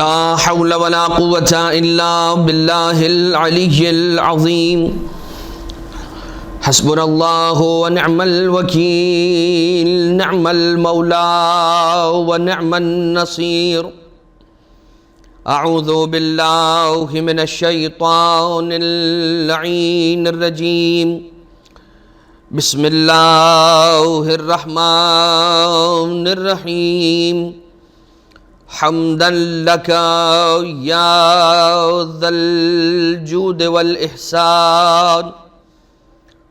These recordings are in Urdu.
لا حول ولا قوة إلا بالله العلي العظيم. حسبنا الله ونعم الوكيل، نعم المولى ونعم النصير. أعوذ بالله من الشيطان اللعين الرجيم. بسم الله الرحمن الرحيم. حمدا لك يا ذا الجود والإحسان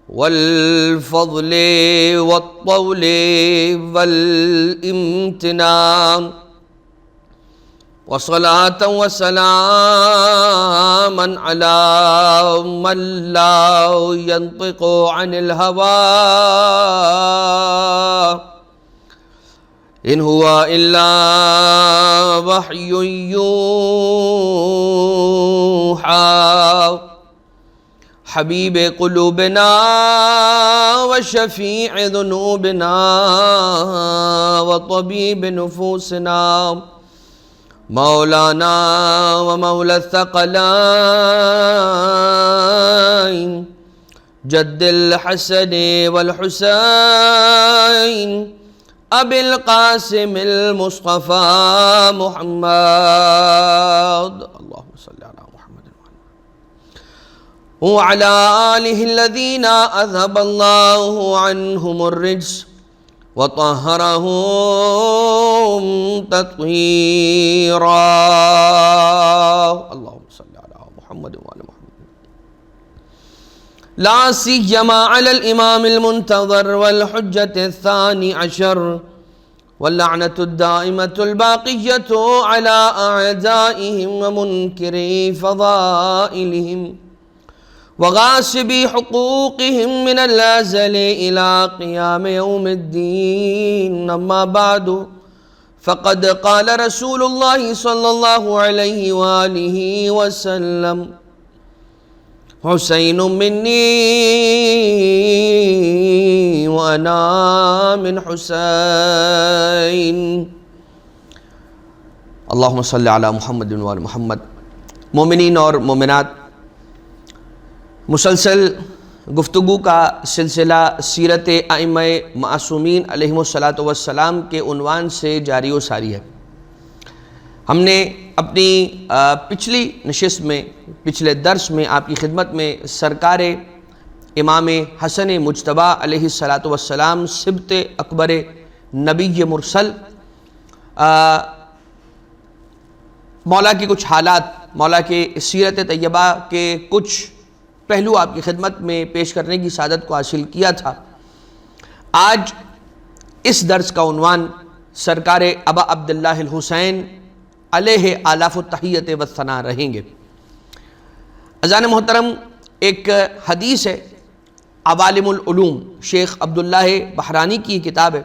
والفضل والطول والامتنان، وصلاة وسلاما على من لا ينطق عن الهوى إن هو إلا وحي يوحى. حبيب قلوبنا وشفيع ذنوبنا وطبيب نفوسنا، مولانا ومولى الثقلين جد الحسن والحسين أبي القاسم المصطفى محمد. اللهم صل على محمد وعلى آله الذين أذهب الله عنهم الرجس وطهرهم تطهيرا. اللهم صل على محمد وعلى محمد. لا سيما على الإمام المنتظر والحجة الثاني عشر، واللعنة الدائمة الباقية على أعدائهم ومنكري فضائلهم وغاصبي حقوقهم من الأزل إلى قيام يوم الدين. أما بعد، فقد قال رسول الله صلى الله عليه وآله وسلم: حسين مني وأنا من حسين. اللهم صل على محمد وعلى محمد. مومنین اور مومنات، مسلسل گفتگو کا سلسلہ سیرت ائمہ معصومین علیہم الصلاۃ والسلام کے عنوان سے جاری و ساری ہے. ہم نے اپنی پچھلی نشست میں، پچھلے درس میں آپ کی خدمت میں سرکار امام حسن مجتبیٰ علیہ الصلاۃ والسلام سبط اکبر نبی مرسل، مولا کی کچھ حالات، مولا کے سیرت طیبہ کے کچھ پہلو آپ کی خدمت میں پیش کرنے کی سعادت کو حاصل کیا تھا. آج اس درس کا عنوان سرکار ابا عبداللہ الحسین علیہ آلاف التحیت والثناء رہیں گے. اذان محترم، ایک حدیث ہے، عوالم العلوم، شیخ عبداللہ بحرانی کی کتاب ہے.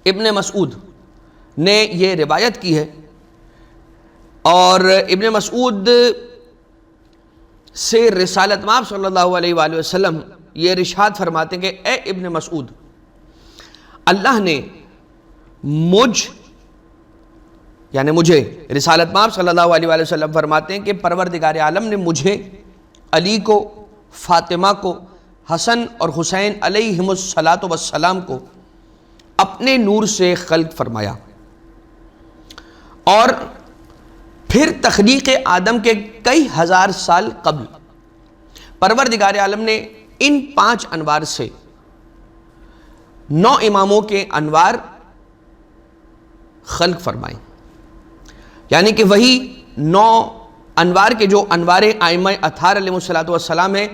ابن مسعود نے یہ روایت کی ہے، اور ابن مسعود سے رسالت مآب صلی اللہ علیہ وآلہ وسلم یہ ارشاد فرماتے ہیں کہ اے ابن مسعود، اللہ نے مجھے رسالت مآب صلی اللہ علیہ وآلہ وسلم فرماتے ہیں کہ پروردگار عالم نے مجھے، علی کو، فاطمہ کو، حسن اور حسین علیہم الصلاۃ والسلام کو اپنے نور سے خلق فرمایا، اور پھر تخلیق آدم کے کئی ہزار سال قبل پروردگار عالم نے ان 5 انوار سے 9 اماموں کے انوار خلق فرمائے. یعنی کہ وہی 9 انوار کے جو انوار ائمہ اطہار علیہ الصلاۃ والسلام ہیں،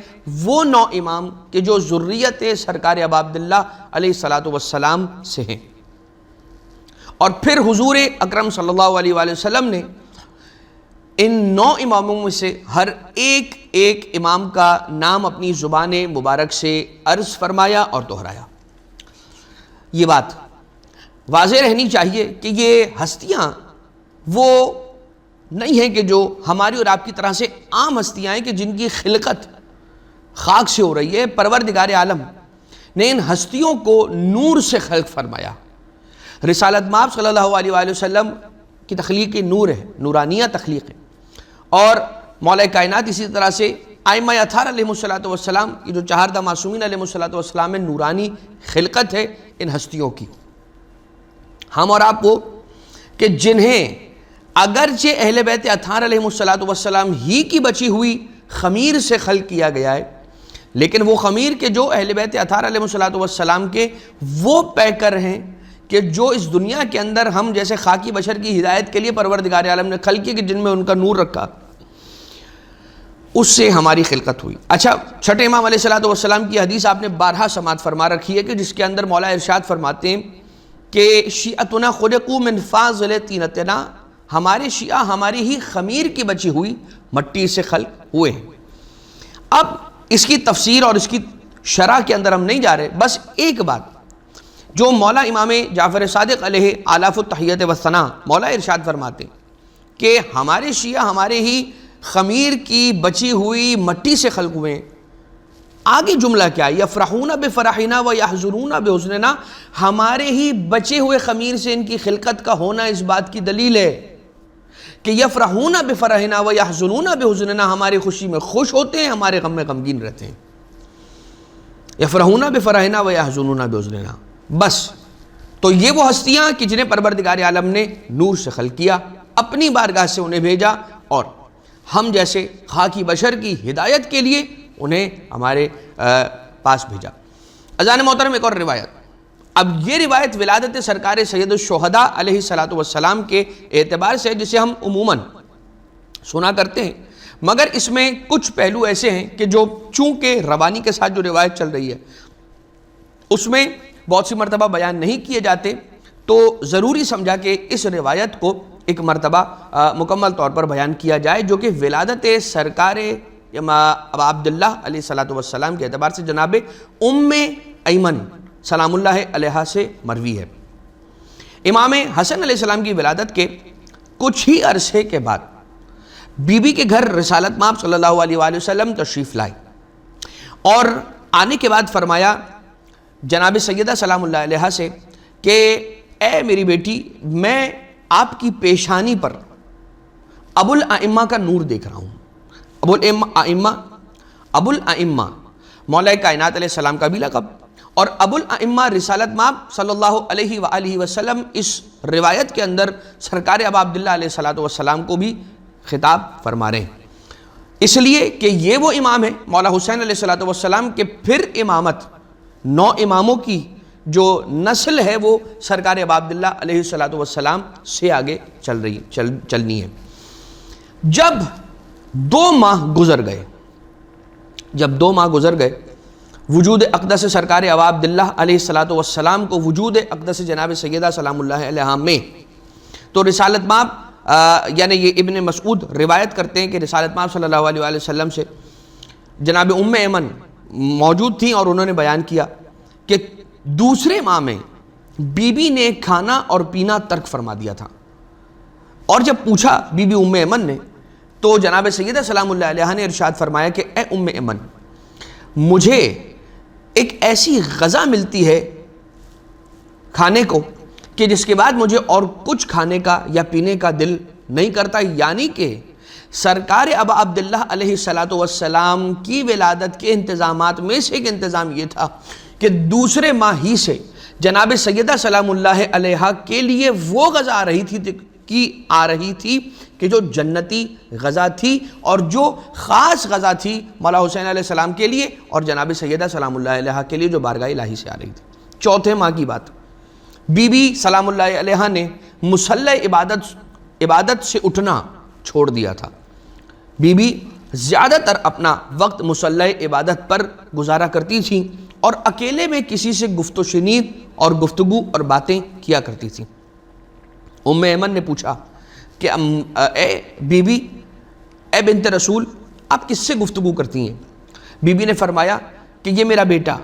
وہ 9 امام کے جو ذریت سرکار ابا عبداللہ علیہ الصلاۃ والسلام سے ہیں. اور پھر حضور اکرم صلی اللہ علیہ وآلہ وسلم نے ان 9 اماموں میں سے ہر ایک امام کا نام اپنی زبان مبارک سے عرض فرمایا اور دہرایا. یہ بات واضح رہنی چاہیے کہ یہ ہستیاں وہ نہیں ہیں کہ جو ہماری اور آپ کی طرح سے عام ہستیاں ہیں کہ جن کی خلقت خاک سے ہو رہی ہے. پروردگار عالم نے ان ہستیوں کو نور سے خلق فرمایا. رسالت مآب صلی اللہ علیہ وآلہ وسلم کی تخلیق نور ہے، نورانیہ تخلیق ہے، اور مولا کائنات اسی طرح سے ائمہ اطہار علیہ السلام کی جو چہاردہ معصومین علیہ السلام میں نورانی خلقت ہے ان ہستیوں کی. ہم اور آپ وہ کہ جنہیں اگرچہ اہل بیت اطہار علیہ السلام ہی کی بچی ہوئی خمیر سے خلق کیا گیا ہے، لیکن وہ خمیر کے جو اہل بیت اطہار علیہ السلام کے وہ پیکر ہیں کہ جو اس دنیا کے اندر ہم جیسے خاکی بشر کی ہدایت کے لیے پروردگار عالم نے خلق کی، کہ جن میں ان کا نور رکھا، اس سے ہماری خلقت ہوئی. اچھا، چھٹے امام علیہ السلام کی حدیث آپ نے بارہا سماعت فرما رکھی ہے کہ جس کے اندر مولا ارشاد فرماتے ہیں کہ شیعتنا خلقوا من فاضل طینتنا، ہمارے شیعہ ہماری ہی خمیر کی بچی ہوئی مٹی سے خلق ہوئے ہیں. اب اس کی تفسیر اور اس کی شرح کے اندر ہم نہیں جا رہے، بس ایک بات جو مولا امام جعفر صادق علیہ آلاف التحیت والثناء مولا ارشاد فرماتے ہیں کہ ہمارے شیعہ ہمارے ہی خمیر کی بچی ہوئی مٹی سے خلق ہوئے ہیں. آگے جملہ کیا ہے؟ یفرحون بفرحنا ویحزنون بحزننا، ہمارے ہی بچے ہوئے خمیر سے ان کی خلقت کا ہونا اس بات کی دلیل ہے کہ یفرحون بفرحنا ویحزنون بحزننا، ہماری خوشی میں خوش ہوتے ہیں، ہمارے غم میں غمگین رہتے ہیں. یفرحون بفرحنا ویحزنون بحزننا، بس. تو یہ وہ ہستیاں کہ جنہیں پروردگار عالم نے نور سے خلق کیا، اپنی بارگاہ سے انہیں بھیجا، اور ہم جیسے خاکی بشر کی ہدایت کے لیے انہیں ہمارے پاس بھیجا. اذان محترم، ایک اور روایت. اب یہ روایت ولادت سرکار سید الشہداء علیہ السلام کے اعتبار سے جسے ہم عموماً سنا کرتے ہیں، مگر اس میں کچھ پہلو ایسے ہیں کہ جو چونکہ روانی کے ساتھ جو روایت چل رہی ہے اس میں بہت سی مرتبہ بیان نہیں کیے جاتے، تو ضروری سمجھا کہ اس روایت کو ایک مرتبہ مکمل طور پر بیان کیا جائے، جو کہ ولادت سرکار ابا عبداللہ علیہ السلام کے اعتبار سے جناب ام ایمن سلام اللہ علیہ سے مروی ہے. امام حسن علیہ السلام کی ولادت کے کچھ ہی عرصے کے بعد بی بی کے گھر رسالت مآب صلی اللہ علیہ وآلہ وسلم تشریف لائے، اور آنے کے بعد فرمایا جناب سیدہ سلام اللہ علیہ سے کہ اے میری بیٹی، میں آپ کی پیشانی پر ابو الائمہ کا نور دیکھ رہا ہوں. ابو الائمہ مولا کائنات علیہ السلام کا بھی لقب، اور ابو الائمہ رسالت مآب صلی اللہ علیہ وآلہ وسلم اس روایت کے اندر سرکار ابا عبداللہ علیہ السلام کو بھی خطاب فرما رہے ہیں، اس لیے کہ یہ وہ امام ہے مولا حسین علیہ السلام کے پھر امامت 9 اماموں کی جو نسل ہے وہ سرکار ابا عبداللہ علیہ السلام سے آگے چلنی ہے. جب 2 ماہ گزر گئے وجود اقدس سرکار ابا عبداللہ علیہ السلام کو وجود اقدس جناب سیدہ سلام اللہ علیہ میں، تو رسالت مآب یعنی یہ ابن مسعود روایت کرتے ہیں کہ رسالت مآب صلی اللہ علیہ وسلم سے جناب ام ایمن موجود تھیں، اور انہوں نے بیان کیا کہ دوسرے ماہ میں بی بی نے کھانا اور پینا ترک فرما دیا تھا. اور جب پوچھا بی بی ام ایمن نے، تو جناب سیدہ سلام اللہ علیہ نے ارشاد فرمایا کہ اے ام ایمن، مجھے ایک ایسی غذا ملتی ہے کھانے کو کہ جس کے بعد مجھے اور کچھ کھانے کا یا پینے کا دل نہیں کرتا. یعنی کہ سرکار ابا عبداللہ علیہ السلام کی ولادت کے انتظامات میں سے ایک انتظام یہ تھا کہ دوسرے ماہ ہی سے جناب سیدہ سلام اللہ علیہ کے لیے وہ غذا آ رہی تھی کہ جو جنتی غذا تھی، اور جو خاص غذا تھی مولا حسین علیہ السلام کے لیے اور جناب سیدہ سلام اللہ علیہ کے لیے جو بارگاہ الہی سے آ رہی تھی. چوتھے ماہ کی بات، بی بی سلام اللہ علیہ نے مصلی عبادت سے اٹھنا چھوڑ دیا تھا. بی بی زیادہ تر اپنا وقت مصلی عبادت پر گزارا کرتی تھیں، اور اکیلے میں کسی سے گفت و شنید اور گفتگو اور باتیں کیا کرتی تھیں. ام ایمن نے پوچھا کہ اے بی بی، اے بنت رسول، آپ کس سے گفتگو کرتی ہیں؟ بی بی نے فرمایا کہ یہ میرا بیٹا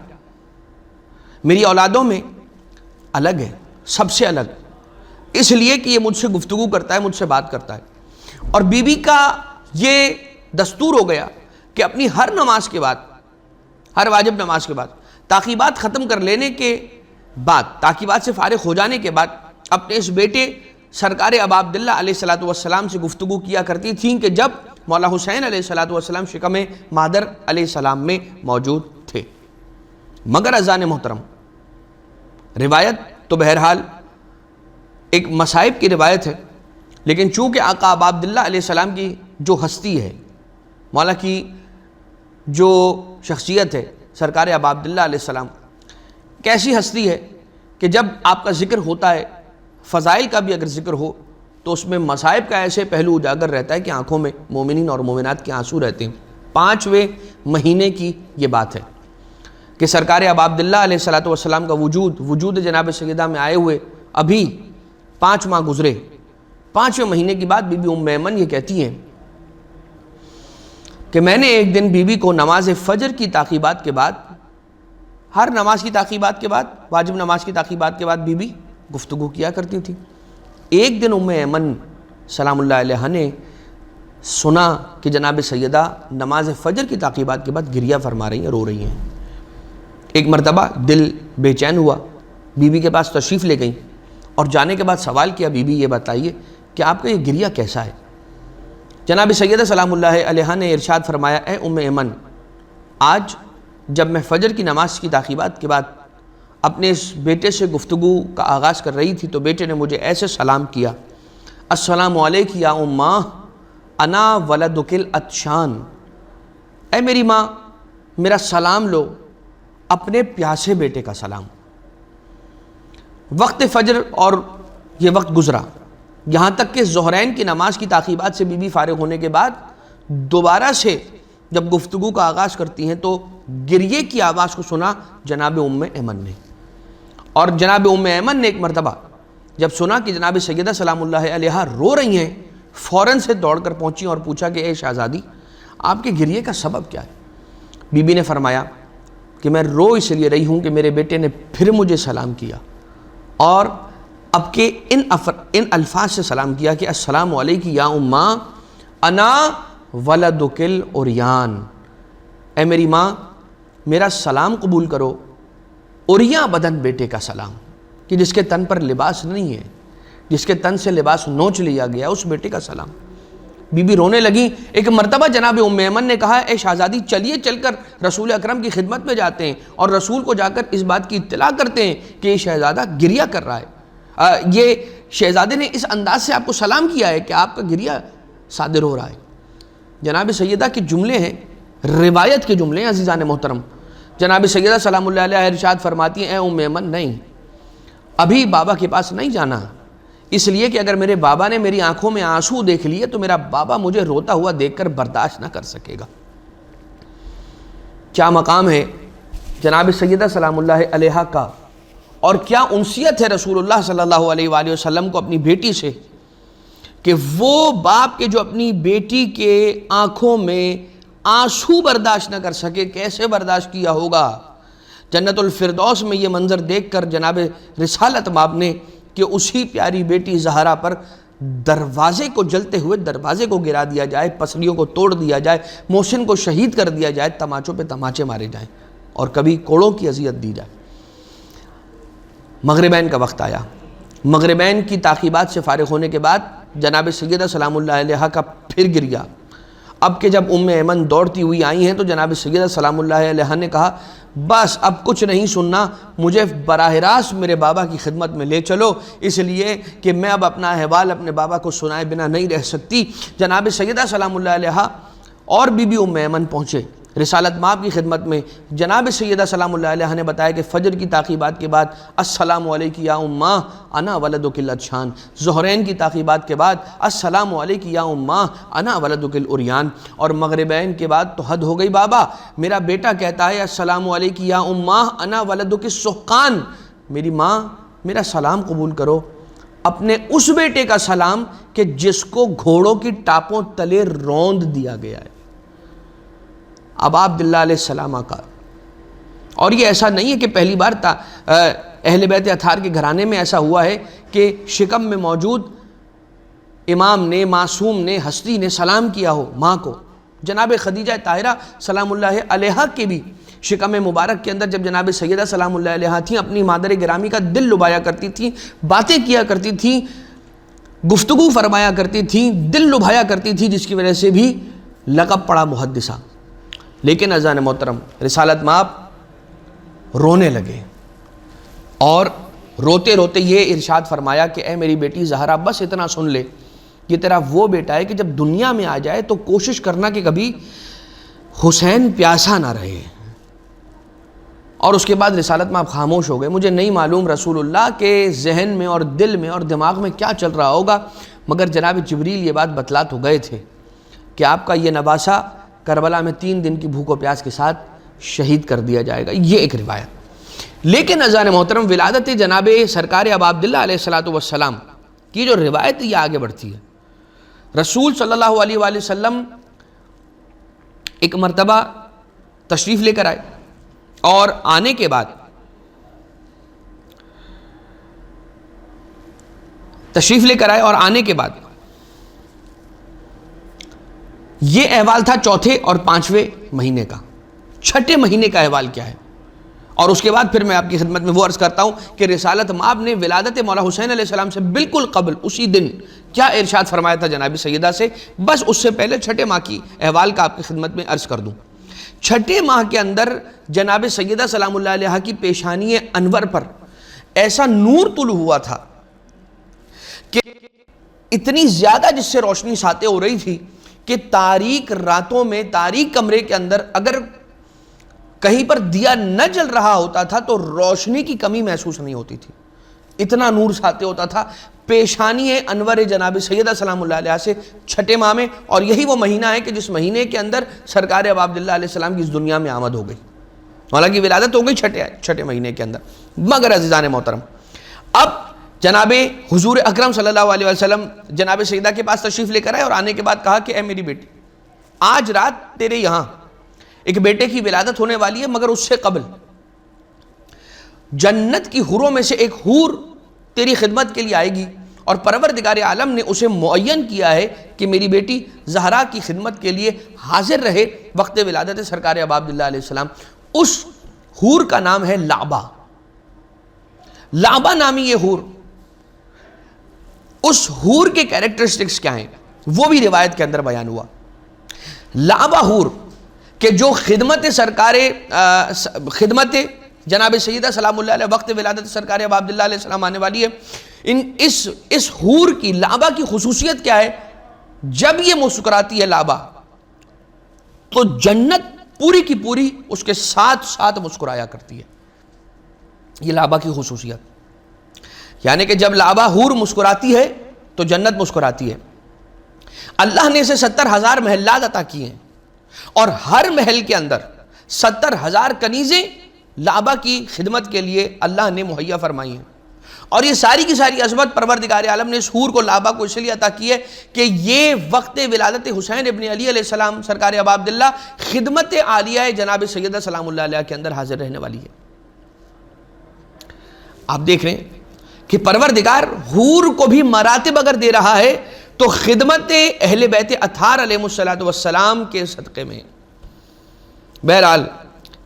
میری اولادوں میں الگ ہے، سب سے الگ، اس لیے کہ یہ مجھ سے گفتگو کرتا ہے، مجھ سے بات کرتا ہے. اور بی بی کا یہ دستور ہو گیا کہ اپنی ہر نماز کے بعد، ہر واجب نماز کے بعد، تعقیبات ختم کر لینے کے بعد، تعقیبات سے فارغ ہو جانے کے بعد، اپنے اس بیٹے سرکار ابا عبداللہ علیہ السلام سے گفتگو کیا کرتی تھیں کہ جب مولا حسین علیہ السلام شکم مادر علیہ السلام میں موجود تھے۔ مگر عزیزان محترم، روایت تو بہرحال ایک مصائب کی روایت ہے، لیکن چونکہ آقا ابا عبداللہ علیہ السلام کی جو ہستی ہے، مولا کی جو شخصیت ہے، سرکار ابا عبداللہ علیہ السلام کیسی ہستی ہے کہ جب آپ کا ذکر ہوتا ہے، فضائل کا بھی اگر ذکر ہو تو اس میں مصائب کا ایسے پہلو اجاگر رہتا ہے کہ آنکھوں میں مومنین اور مومنات کے آنسو رہتے ہیں۔ 5ویں مہینے کی یہ بات ہے کہ سرکار ابا عبداللہ علیہ السلام کا وجود جناب سیدہ میں آئے ہوئے ابھی 5 ماہ گزرے۔ 5ویں مہینے کی بات بی بی ام ایمن یہ کہتی ہیں کہ میں نے ایک دن بی بی کو نماز فجر کی تعقیبات کے بعد، ہر نماز کی تعقیبات کے بعد، واجب نماز کی تعقیبات کے بعد بی بی گفتگو کیا کرتی تھی۔ ایک دن ام ایمن سلام اللہ علیہ نے سنا کہ جناب سیدہ نماز فجر کی تعقیبات کے بعد گریہ فرما رہی ہیں، رو رہی ہیں۔ ایک مرتبہ دل بے چین ہوا، بی بی کے پاس تشریف لے گئیں اور جانے کے بعد سوال کیا، بی بی یہ بتائیے کہ آپ کا یہ گریہ کیسا ہے؟ جناب سیدہ سلام اللہ علیہ نے ارشاد فرمایا، اے ام ایمن، آج جب میں فجر کی نماز کی تعقیبات کے بعد اپنے اس بیٹے سے گفتگو کا آغاز کر رہی تھی تو بیٹے نے مجھے ایسے سلام کیا، السلام علیک یا اماں انا ولدک العطشان، اے میری ماں میرا سلام لو، اپنے پیاسے بیٹے کا سلام۔ وقت فجر اور یہ وقت گزرا، یہاں تک کہ ظہرین کی نماز کی تعقیبات سے بی بی فارغ ہونے کے بعد دوبارہ سے جب گفتگو کا آغاز کرتی ہیں تو گریے کی آواز کو سنا جناب ام ایمن نے، اور جناب ام ایمن نے ایک مرتبہ جب سنا کہ جناب سیدہ سلام اللہ علیہ رو رہی ہیں، فوراً سے دوڑ کر پہنچی اور پوچھا کہ اے شہزادی، آپ کے گریے کا سبب کیا ہے؟ بی بی نے فرمایا کہ میں رو اس لیے رہی ہوں کہ میرے بیٹے نے پھر مجھے سلام کیا اور اب کے ان الفاظ سے سلام کیا کہ السلام علیک یا اماں انا ولدک العریان، اے میری ماں میرا سلام قبول کرو، عریاں بدن بیٹے کا سلام، کہ جس کے تن پر لباس نہیں ہے، جس کے تن سے لباس نوچ لیا گیا، اس بیٹے کا سلام۔ بی بی رونے لگی۔ ایک مرتبہ جناب ام ایمن نے کہا، اے شہزادی چلیے چل کر رسول اکرم کی خدمت میں جاتے ہیں اور رسول کو جا کر اس بات کی اطلاع کرتے ہیں کہ یہ شہزادہ گریہ کر رہا ہے، یہ شہزادے نے اس انداز سے آپ کو سلام کیا ہے کہ آپ کا گریہ صادر ہو رہا ہے۔ جناب سیدہ کے جملے ہیں، روایت کے جملے ہیں عزیزان محترم۔ جناب سیدہ سلام اللہ علیہ ارشاد فرماتی ہیں، اے ام ایمن نہیں، ابھی بابا کے پاس نہیں جانا، اس لیے کہ اگر میرے بابا نے میری آنکھوں میں آنسو دیکھ لیے تو میرا بابا مجھے روتا ہوا دیکھ کر برداشت نہ کر سکے گا۔ کیا مقام ہے جناب سیدہ سلام اللہ علیہ کا، اور کیا انسیت ہے رسول اللہ صلی اللہ علیہ وآلہ وسلم کو اپنی بیٹی سے، کہ وہ باپ کے جو اپنی بیٹی کے آنکھوں میں آنسو برداشت نہ کر سکے، کیسے برداشت کیا ہوگا؟ جنت الفردوس میں یہ منظر دیکھ کر جناب رسالت مآب نے کہ اسی پیاری بیٹی زہرا پر دروازے کو جلتے ہوئے دروازے کو گرا دیا جائے، پسلیوں کو توڑ دیا جائے، محسن کو شہید کر دیا جائے، تماچوں پہ تماچے مارے جائیں اور کبھی کوڑوں کی اذیت دی جائے۔ مغربین کا وقت آیا، مغربین کی تعقیبات سے فارغ ہونے کے بعد جناب سیدہ سلام اللہ علیہ کا پھر گریا۔ اب کہ جب ام ایمن دوڑتی ہوئی آئی ہیں تو جناب سیدہ سلام اللہ علیہ نے کہا، بس اب کچھ نہیں سننا، مجھے براہ راست میرے بابا کی خدمت میں لے چلو، اس لیے کہ میں اب اپنا احوال اپنے بابا کو سنائے بنا نہیں رہ سکتی۔ جناب سیدہ سلام اللہ علیہ اور بی بی ام ایمن پہنچے رسالت مآب کی خدمت میں۔ جناب سیدہ سلام اللہ علیہ نے بتایا کہ فجر کی تعقیبات کے بعد السلام علیک یا اماں انا ولدک العطشان، ظہرین کی تعقیبات کے بعد السلام علیک یا اماں انا ولدک العریان، اور مغربین کے بعد تو حد ہو گئی بابا، میرا بیٹا کہتا ہے السلام علیک یا اماں انا ولدک السحقان، میری ماں میرا سلام قبول کرو، اپنے اس بیٹے کا سلام کہ جس کو گھوڑوں کی ٹاپوں تلے روند دیا گیا ہے، ابا عبداللہ علیہ السلام آقا۔ اور یہ ایسا نہیں ہے کہ پہلی بار اہل بیت اطہار کے گھرانے میں ایسا ہوا ہے کہ شکم میں موجود امام نے، معصوم نے، ہستی نے سلام کیا ہو ماں کو۔ جناب خدیجہ طاہرہ سلام اللہ علیہ کے بھی شکم مبارک کے اندر جب جناب سیدہ سلام اللہ علیہ تھیں، اپنی مادر گرامی کا دل لبایا کرتی تھیں، باتیں کیا کرتی تھیں، گفتگو فرمایا کرتی تھیں، دل لبھایا کرتی تھی، جس کی وجہ سے بھی لقب پڑا محدثہ۔ لیکن اذان محترم، رسالت مآب رونے لگے اور روتے روتے یہ ارشاد فرمایا کہ اے میری بیٹی زہرا، بس اتنا سن لے، یہ تیرا وہ بیٹا ہے کہ جب دنیا میں آ جائے تو کوشش کرنا کہ کبھی حسین پیاسا نہ رہے۔ اور اس کے بعد رسالت مآب خاموش ہو گئے۔ مجھے نہیں معلوم رسول اللہ کے ذہن میں اور دل میں اور دماغ میں کیا چل رہا ہوگا، مگر جناب جبریل یہ بات بتلا تو گئے تھے کہ آپ کا یہ نواسہ کربلا میں 3 دن کی بھوک و پیاس کے ساتھ شہید کر دیا جائے گا، یہ ایک روایت۔ لیکن اذان محترم، ولادت جناب سرکار ابا عبداللہ علیہ السلام کی جو روایت یہ آگے بڑھتی ہے۔ رسول صلی اللہ علیہ وآلہ وسلم ایک مرتبہ تشریف لے کر آئے، اور آنے کے بعد یہ احوال تھا چوتھے اور 5ویں مہینے کا۔ چھٹے مہینے کا احوال کیا ہے؟ اور اس کے بعد پھر میں آپ کی خدمت میں وہ عرض کرتا ہوں کہ رسالت مآب نے ولادت مولا حسین علیہ السلام سے بالکل قبل اسی دن کیا ارشاد فرمایا تھا جناب سیدہ سے، بس اس سے پہلے چھٹے ماہ کی احوال کا آپ کی خدمت میں عرض کر دوں۔ چھٹے ماہ کے اندر جناب سیدہ سلام اللہ علیہ کی پیشانی انور پر ایسا نور طلوع ہوا تھا کہ اتنی زیادہ جس سے روشنی ساطع ہو رہی تھی کہ تاریک راتوں میں تاریک کمرے کے اندر اگر کہیں پر دیا نہ جل رہا ہوتا تھا تو روشنی کی کمی محسوس نہیں ہوتی تھی، اتنا نور ساطع ہوتا تھا پیشانی انور جناب سیدہ سلام اللہ علیہ سے چھٹے ماہ میں۔ اور یہی وہ مہینہ ہے کہ جس مہینے کے اندر سرکار ابا عبداللہ علیہ السلام کی اس دنیا میں آمد ہو گئی، حالانکہ ولادت ہو گئی چھٹے مہینے کے اندر۔ مگر عزیزان محترم، اب جناب حضور اکرم صلی اللہ علیہ وسلم جناب سیدہ کے پاس تشریف لے کر آئے، اور آنے کے بعد کہا کہ اے میری بیٹی، آج رات تیرے یہاں ایک بیٹے کی ولادت ہونے والی ہے، مگر اس سے قبل جنت کی حوروں میں سے ایک حور تیری خدمت کے لیے آئے گی، اور پروردگار عالم نے اسے معین کیا ہے کہ میری بیٹی زہرا کی خدمت کے لیے حاضر رہے وقت ولادت سرکار ابا عبداللہ علیہ السلام۔ اس حور کا نام ہے لعبہ۔ لعبہ نامی یہ حور، اس حور کے کیریکٹرسٹکس کیا ہیں وہ بھی روایت کے اندر بیان ہوا۔ لعبہ حور کہ جو خدمت جناب سیدہ سلام اللہ علیہ وقت ولادت سرکار ابا عبداللہ علیہ السلام آنے والی ہے، اس حور کی لعبہ کی خصوصیت کیا ہے؟ جب یہ مسکراتی ہے لعبہ تو جنت پوری کی پوری اس کے ساتھ ساتھ مسکرایا کرتی ہے۔ یہ لعبہ کی خصوصیت، یعنی کہ جب لعبہ حور مسکراتی ہے تو جنت مسکراتی ہے۔ اللہ نے اسے 70,000 محلات عطا کیے ہیں، اور ہر محل کے اندر 70,000 کنیزیں لعبہ کی خدمت کے لیے اللہ نے مہیا فرمائی ہیں۔ اور یہ ساری کی ساری عظمت پروردگار عالم نے اس حور کو لعبہ کو اس لیے عطا کی ہے کہ یہ وقت ولادت حسین ابن علی علیہ السلام سرکار ابا عبداللہ خدمت عالیہ جناب سیدہ سلام اللہ علیہ کے اندر حاضر رہنے والی ہے۔ آپ دیکھ رہے ہیں کہ پروردگار حور کو بھی مراتب اگر دے رہا ہے تو خدمت اہل بیت اطہار علیہ السلام کے صدقے میں۔ بہرحال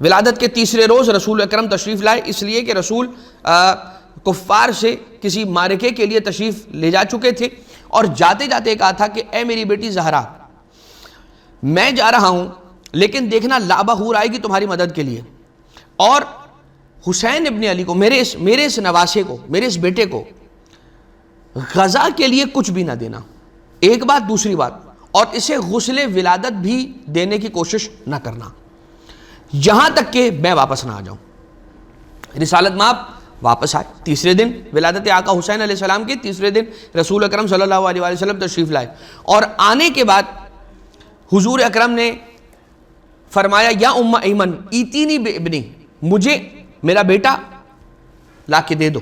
ولادت کے تیسرے روز رسول اکرم تشریف لائے، اس لیے کہ رسول کفار سے کسی معرکے کے لیے تشریف لے جا چکے تھے، اور جاتے جاتے کہا تھا کہ اے میری بیٹی زہرا، میں جا رہا ہوں لیکن دیکھنا لعبہ حور آئے گی تمہاری مدد کے لیے، اور حسین ابن علی کو، میرے اس نواسے کو، میرے اس بیٹے کو غزا کے لیے کچھ بھی نہ دینا، ایک بات۔ دوسری بات، اور اسے غسل ولادت بھی دینے کی کوشش نہ کرنا یہاں تک کہ میں واپس نہ آ جاؤں۔ رسالت مآب واپس آئے، تیسرے دن ولادت آقا حسین علیہ السلام کے تیسرے دن رسول اکرم صلی اللہ علیہ وسلم تشریف لائے، اور آنے کے بعد حضور اکرم نے فرمایا یا ام ایمن ایتینی بے ابنی، مجھے میرا بیٹا لا کے دے دو۔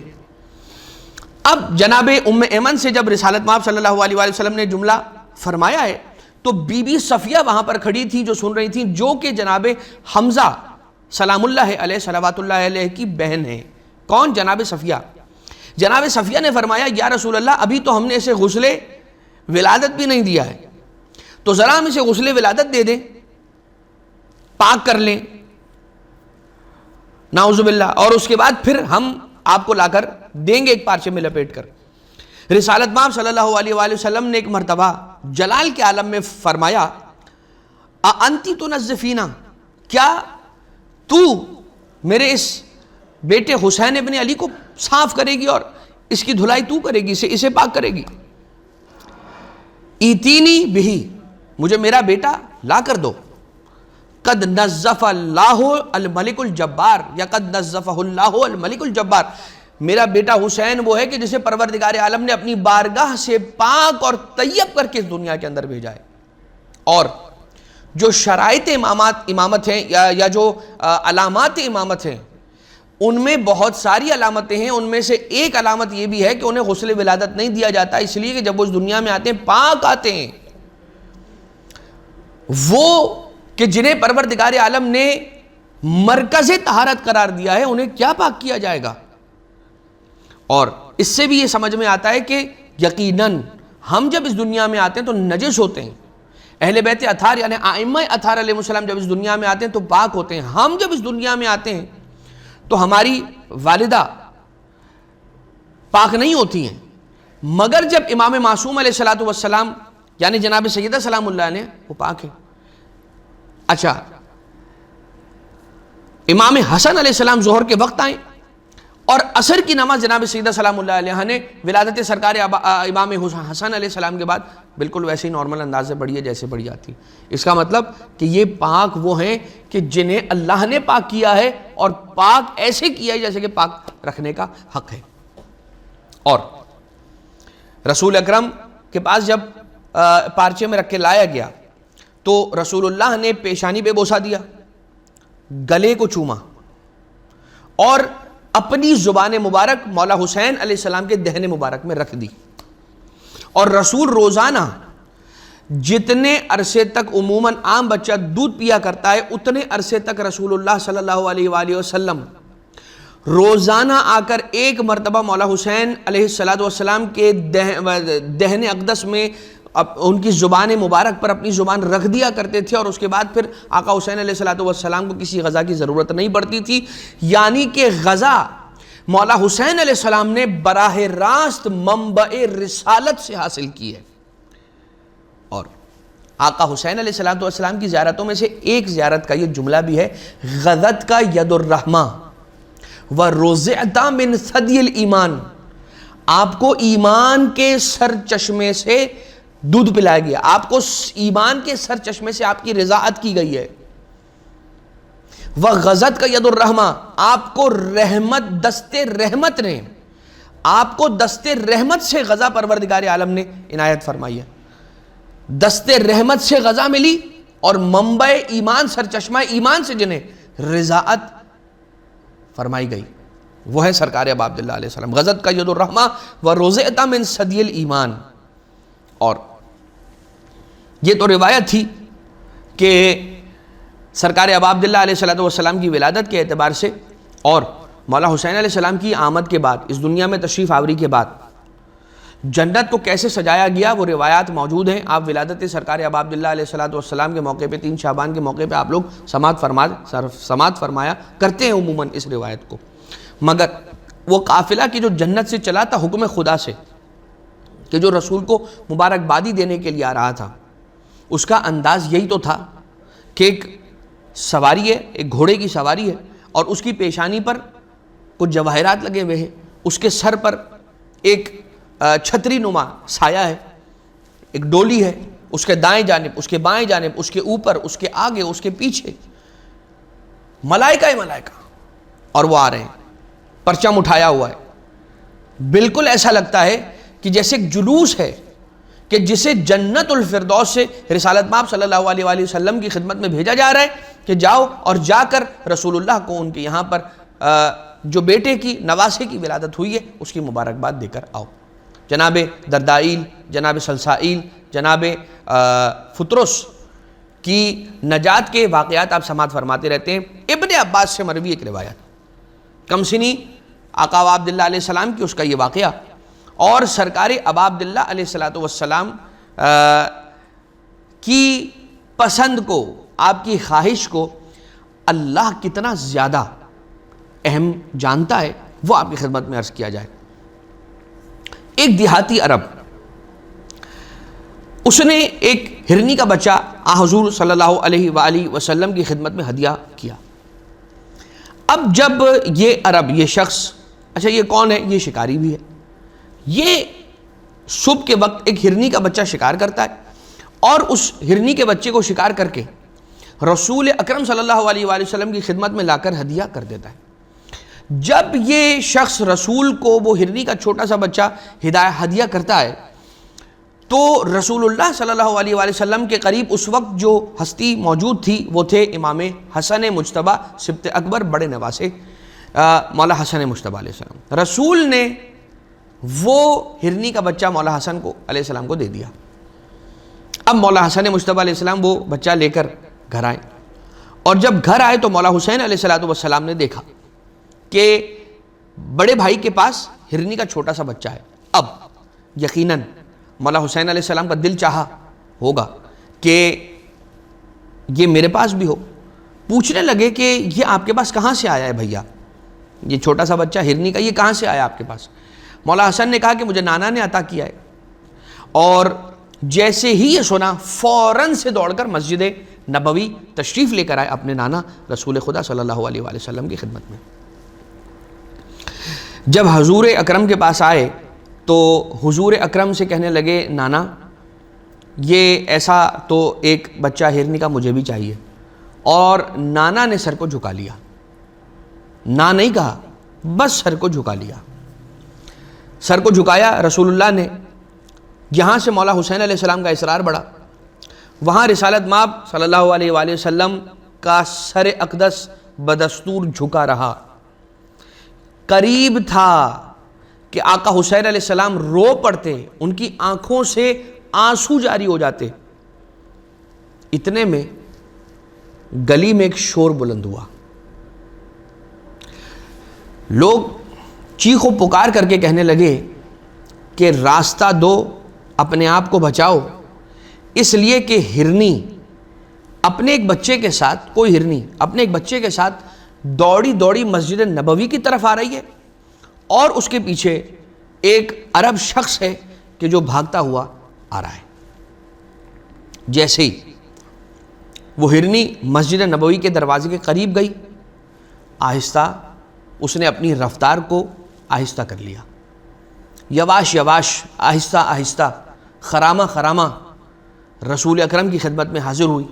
اب جناب ام ایمن سے جب رسالت مآب صلی اللہ علیہ وسلم نے جملہ فرمایا ہے تو بی بی صفیہ وہاں پر کھڑی تھی جو سن رہی تھیں، جو کہ جناب حمزہ سلام اللہ علیہ صلوات اللہ علیہ کی بہن ہے۔ کون؟ جناب صفیہ۔ جناب صفیہ نے فرمایا یا رسول اللہ، ابھی تو ہم نے اسے غسل ولادت بھی نہیں دیا ہے، تو ذرا ہم اسے غسل ولادت دے دیں، پاک کر لیں نعوذ باللہ، اور اس کے بعد پھر ہم آپ کو لا کر دیں گے ایک پارچے میں لپیٹ کر۔ رسالت مآب صلی اللہ علیہ وآلہ وسلم نے ایک مرتبہ جلال کے عالم میں فرمایا انتی تنظفینا، کیا تو میرے اس بیٹے حسین ابن علی کو صاف کرے گی اور اس کی دھلائی تو کرے گی، اسے پاک کرے گی؟ ایتینی بہی، مجھے میرا بیٹا لا کر دو، قد نظف اللہ الملک الجبار یا قد نظفہ اللہ الملک الجبار، میرا بیٹا حسین وہ ہے کہ جسے پروردگار عالم نے اپنی بارگاہ سے پاک اور طیب کر کے اس دنیا کے اندر بھیجا ہے۔ اور جو شرائط امامت ہیں یا جو علامات امامت ہیں، ان میں بہت ساری علامتیں ہیں، ان میں سے ایک علامت یہ بھی ہے کہ انہیں غسل ولادت نہیں دیا جاتا، اس لیے کہ جب وہ اس دنیا میں آتے ہیں پاک آتے ہیں۔ وہ کہ جنہیں پروردگار عالم نے مرکز طہارت قرار دیا ہے، انہیں کیا پاک کیا جائے گا؟ اور اس سے بھی یہ سمجھ میں آتا ہے کہ یقیناً ہم جب اس دنیا میں آتے ہیں تو نجس ہوتے ہیں، اہل بیت اطہار یعنی ائمہ اطہار علیہ السلام جب اس دنیا میں آتے ہیں تو پاک ہوتے ہیں۔ ہم جب اس دنیا میں آتے ہیں تو ہماری والدہ پاک نہیں ہوتی ہیں، مگر جب امام معصوم علیہ السلام یعنی جناب سیدہ سلام اللہ علیہ وہ پاک ہے۔ اچھا، امام حسن علیہ السلام ظہر کے وقت آئیں اور عصر کی نماز جناب سیدہ سلام اللہ علیہ نے ولادت سرکار امام حسن علیہ السلام کے بعد بالکل ویسے ہی نارمل انداز سے پڑھی ہے جیسے پڑھی جاتی ہے۔ اس کا مطلب کہ یہ پاک وہ ہیں کہ جنہیں اللہ نے پاک کیا ہے، اور پاک ایسے کیا ہے جیسے کہ پاک رکھنے کا حق ہے۔ اور رسول اکرم کے پاس جب پارچے میں رکھ کے لایا گیا تو رسول اللہ نے پیشانی پہ بوسہ دیا، گلے کو چوما اور اپنی زبان مبارک مولا حسین علیہ السلام کے دہن مبارک میں رکھ دی۔ اور رسول روزانہ جتنے عرصے تک عموماً عام بچہ دودھ پیا کرتا ہے، اتنے عرصے تک رسول اللہ صلی اللہ علیہ وآلہ وسلم روزانہ آ کر ایک مرتبہ مولا حسین علیہ السلام کے دہن اقدس میں ان کی زبان مبارک پر اپنی زبان رکھ دیا کرتے تھے، اور اس کے بعد پھر آقا حسین علیہ السلام کو کسی غذا کی ضرورت نہیں پڑتی تھی، یعنی کہ غذا مولا حسین علیہ السلام نے براہ راست منبع رسالت سے حاصل کی ہے۔ اور آقا حسین علیہ السلام کی زیارتوں میں سے ایک زیارت کا یہ جملہ بھی ہے، غزت کا ید الرحمہ وَرُزِعْتَ مِنْ ثَدْيِ الْإِيمَانِ، آپ کو ایمان کے سر چشمے سے دودھ پلایا گیا، آپ کو ایمان کے سر چشمے سے آپ کی رضاعت کی گئی ہے۔ وَغَزَتْ کا ید الرحمہ، آپ کو رحمت دست رحمت نے، آپ کو دست رحمت سے غذا پروردگار عالم نے عنایت فرمائی ہے، دست رحمت سے غذا ملی، اور منبع ایمان سر چشمہ ایمان سے جنہیں رضاعت فرمائی گئی وہ ہے سرکار ابا عبداللہ علیہ السلام۔ غزت کا ید الرحمہ وَرُزِعْتَ مِنْ ثَدْيِ الْإِيمَانِ۔ اور یہ تو روایت تھی کہ سرکار ابا عبداللہ علیہ السلام کی ولادت کے اعتبار سے اور مولا حسین علیہ السلام کی آمد کے بعد، اس دنیا میں تشریف آوری کے بعد جنت کو کیسے سجایا گیا وہ روایات موجود ہیں۔ آپ ولادت سرکار ابا عبداللہ علیہ السلام کے موقع پہ 3 شعبان کے موقع پہ آپ لوگ سماعت فرمایا کرتے ہیں عموماً اس روایت کو، مگر وہ قافلہ کی جو جنت سے چلا تھا حکم خدا سے، کہ جو رسول کو مبارکبادی دینے کے لیے آ رہا تھا، اس کا انداز یہی تو تھا کہ ایک سواری ہے، ایک گھوڑے کی سواری ہے، اور اس کی پیشانی پر کچھ جواہرات لگے ہوئے ہیں، اس کے سر پر ایک چھتری نما سایہ ہے، ایک ڈولی ہے، اس کے دائیں جانب، اس کے بائیں جانب، اس کے اوپر، اس کے آگے، اس کے پیچھے ملائکہ ملائکہ، اور وہ آ رہے ہیں، پرچم اٹھایا ہوا ہے۔ بالکل ایسا لگتا ہے کہ جیسے ایک جلوس ہے کہ جسے جنت الفردوس سے رسالت مآب صلی اللہ علیہ وآلہ وسلم کی خدمت میں بھیجا جا رہا ہے کہ جاؤ اور جا کر رسول اللہ کو ان کے یہاں پر جو بیٹے کی نواسے کی ولادت ہوئی ہے اس کی مبارکباد دے کر آؤ۔ جناب دردائیل، جناب سلسائیل، جناب فطرس کی نجات کے واقعات آپ سماعت فرماتے رہتے ہیں۔ ابن عباس سے مروی ایک روایت، کمسنی آقا ابا عبداللہ علیہ السلام کی، اس کا یہ واقعہ، اور سرکار ابا عبداللہ علیہ السلام کی پسند کو، آپ کی خواہش کو اللہ کتنا زیادہ اہم جانتا ہے وہ آپ کی خدمت میں عرض کیا جائے۔ ایک دیہاتی عرب، اس نے ایک ہرنی کا بچہ حضور صلی اللہ علیہ وآلہ وسلم کی خدمت میں ہدیہ کیا۔ اب جب یہ عرب، یہ شخص، اچھا یہ کون ہے؟ یہ شکاری بھی ہے، یہ صبح کے وقت ایک ہرنی کا بچہ شکار کرتا ہے اور اس ہرنی کے بچے کو شکار کر کے رسول اکرم صلی اللہ علیہ وآلہ وسلم کی خدمت میں لا کر ہدیہ کر دیتا ہے۔ جب یہ شخص رسول کو وہ ہرنی کا چھوٹا سا بچہ ہدیہ کرتا ہے تو رسول اللہ صلی اللہ علیہ وآلہ وسلم کے قریب اس وقت جو ہستی موجود تھی وہ تھے امام حسن مجتبی سبط اکبر، بڑے نواسے مولا حسن مجتبی علیہ السلام۔ رسول نے وہ ہرنی کا بچہ مولا حسن کو علیہ السلام کو دے دیا۔ اب مولا حسن مجتبی علیہ السلام وہ بچہ لے کر گھر آئے، اور جب گھر آئے تو مولا حسین علیہ السلام نے دیکھا کہ بڑے بھائی کے پاس ہرنی کا چھوٹا سا بچہ ہے۔ اب یقیناً مولا حسین علیہ السلام کا دل چاہا ہوگا کہ یہ میرے پاس بھی ہو۔ پوچھنے لگے کہ یہ آپ کے پاس کہاں سے آیا ہے بھیا، یہ چھوٹا سا بچہ ہرنی کا یہ کہاں سے آیا آپ کے پاس؟ مولا حسن نے کہا کہ مجھے نانا نے عطا کیا ہے، اور جیسے ہی یہ سنا فوراً سے دوڑ کر مسجد نبوی تشریف لے کر آئے اپنے نانا رسول خدا صلی اللہ علیہ وآلہ وسلم کی خدمت میں۔ جب حضور اکرم کے پاس آئے تو حضور اکرم سے کہنے لگے نانا یہ ایسا تو ایک بچہ ہرنی کا مجھے بھی چاہیے، اور نانا نے سر کو جھکا لیا، نہ نہیں کہا، بس سر کو جھکا لیا۔ سر کو جھکایا رسول اللہ نے، یہاں سے مولا حسین علیہ السلام کا اصرار بڑھا، وہاں رسالت مآب صلی اللہ علیہ وآلہ وسلم کا سر اقدس بدستور جھکا رہا۔ قریب تھا کہ آقا حسین علیہ السلام رو پڑتے، ان کی آنکھوں سے آنسو جاری ہو جاتے۔ اتنے میں گلی میں ایک شور بلند ہوا، لوگ چیخ و پکار کر کے کہنے لگے کہ راستہ دو، اپنے آپ کو بچاؤ، اس لیے کہ ہرنی اپنے ایک بچے کے ساتھ، کوئی ہرنی اپنے ایک بچے کے ساتھ دوڑی دوڑی مسجد نبوی کی طرف آ رہی ہے، اور اس کے پیچھے ایک عرب شخص ہے کہ جو بھاگتا ہوا آ رہا ہے۔ جیسے ہی وہ ہرنی مسجد نبوی کے دروازے کے قریب گئی، آہستہ اس نے اپنی رفتار کو آہستہ کر لیا، یواش یواش، آہستہ آہستہ، خرامہ خرامہ رسول اکرم کی خدمت میں حاضر ہوئی،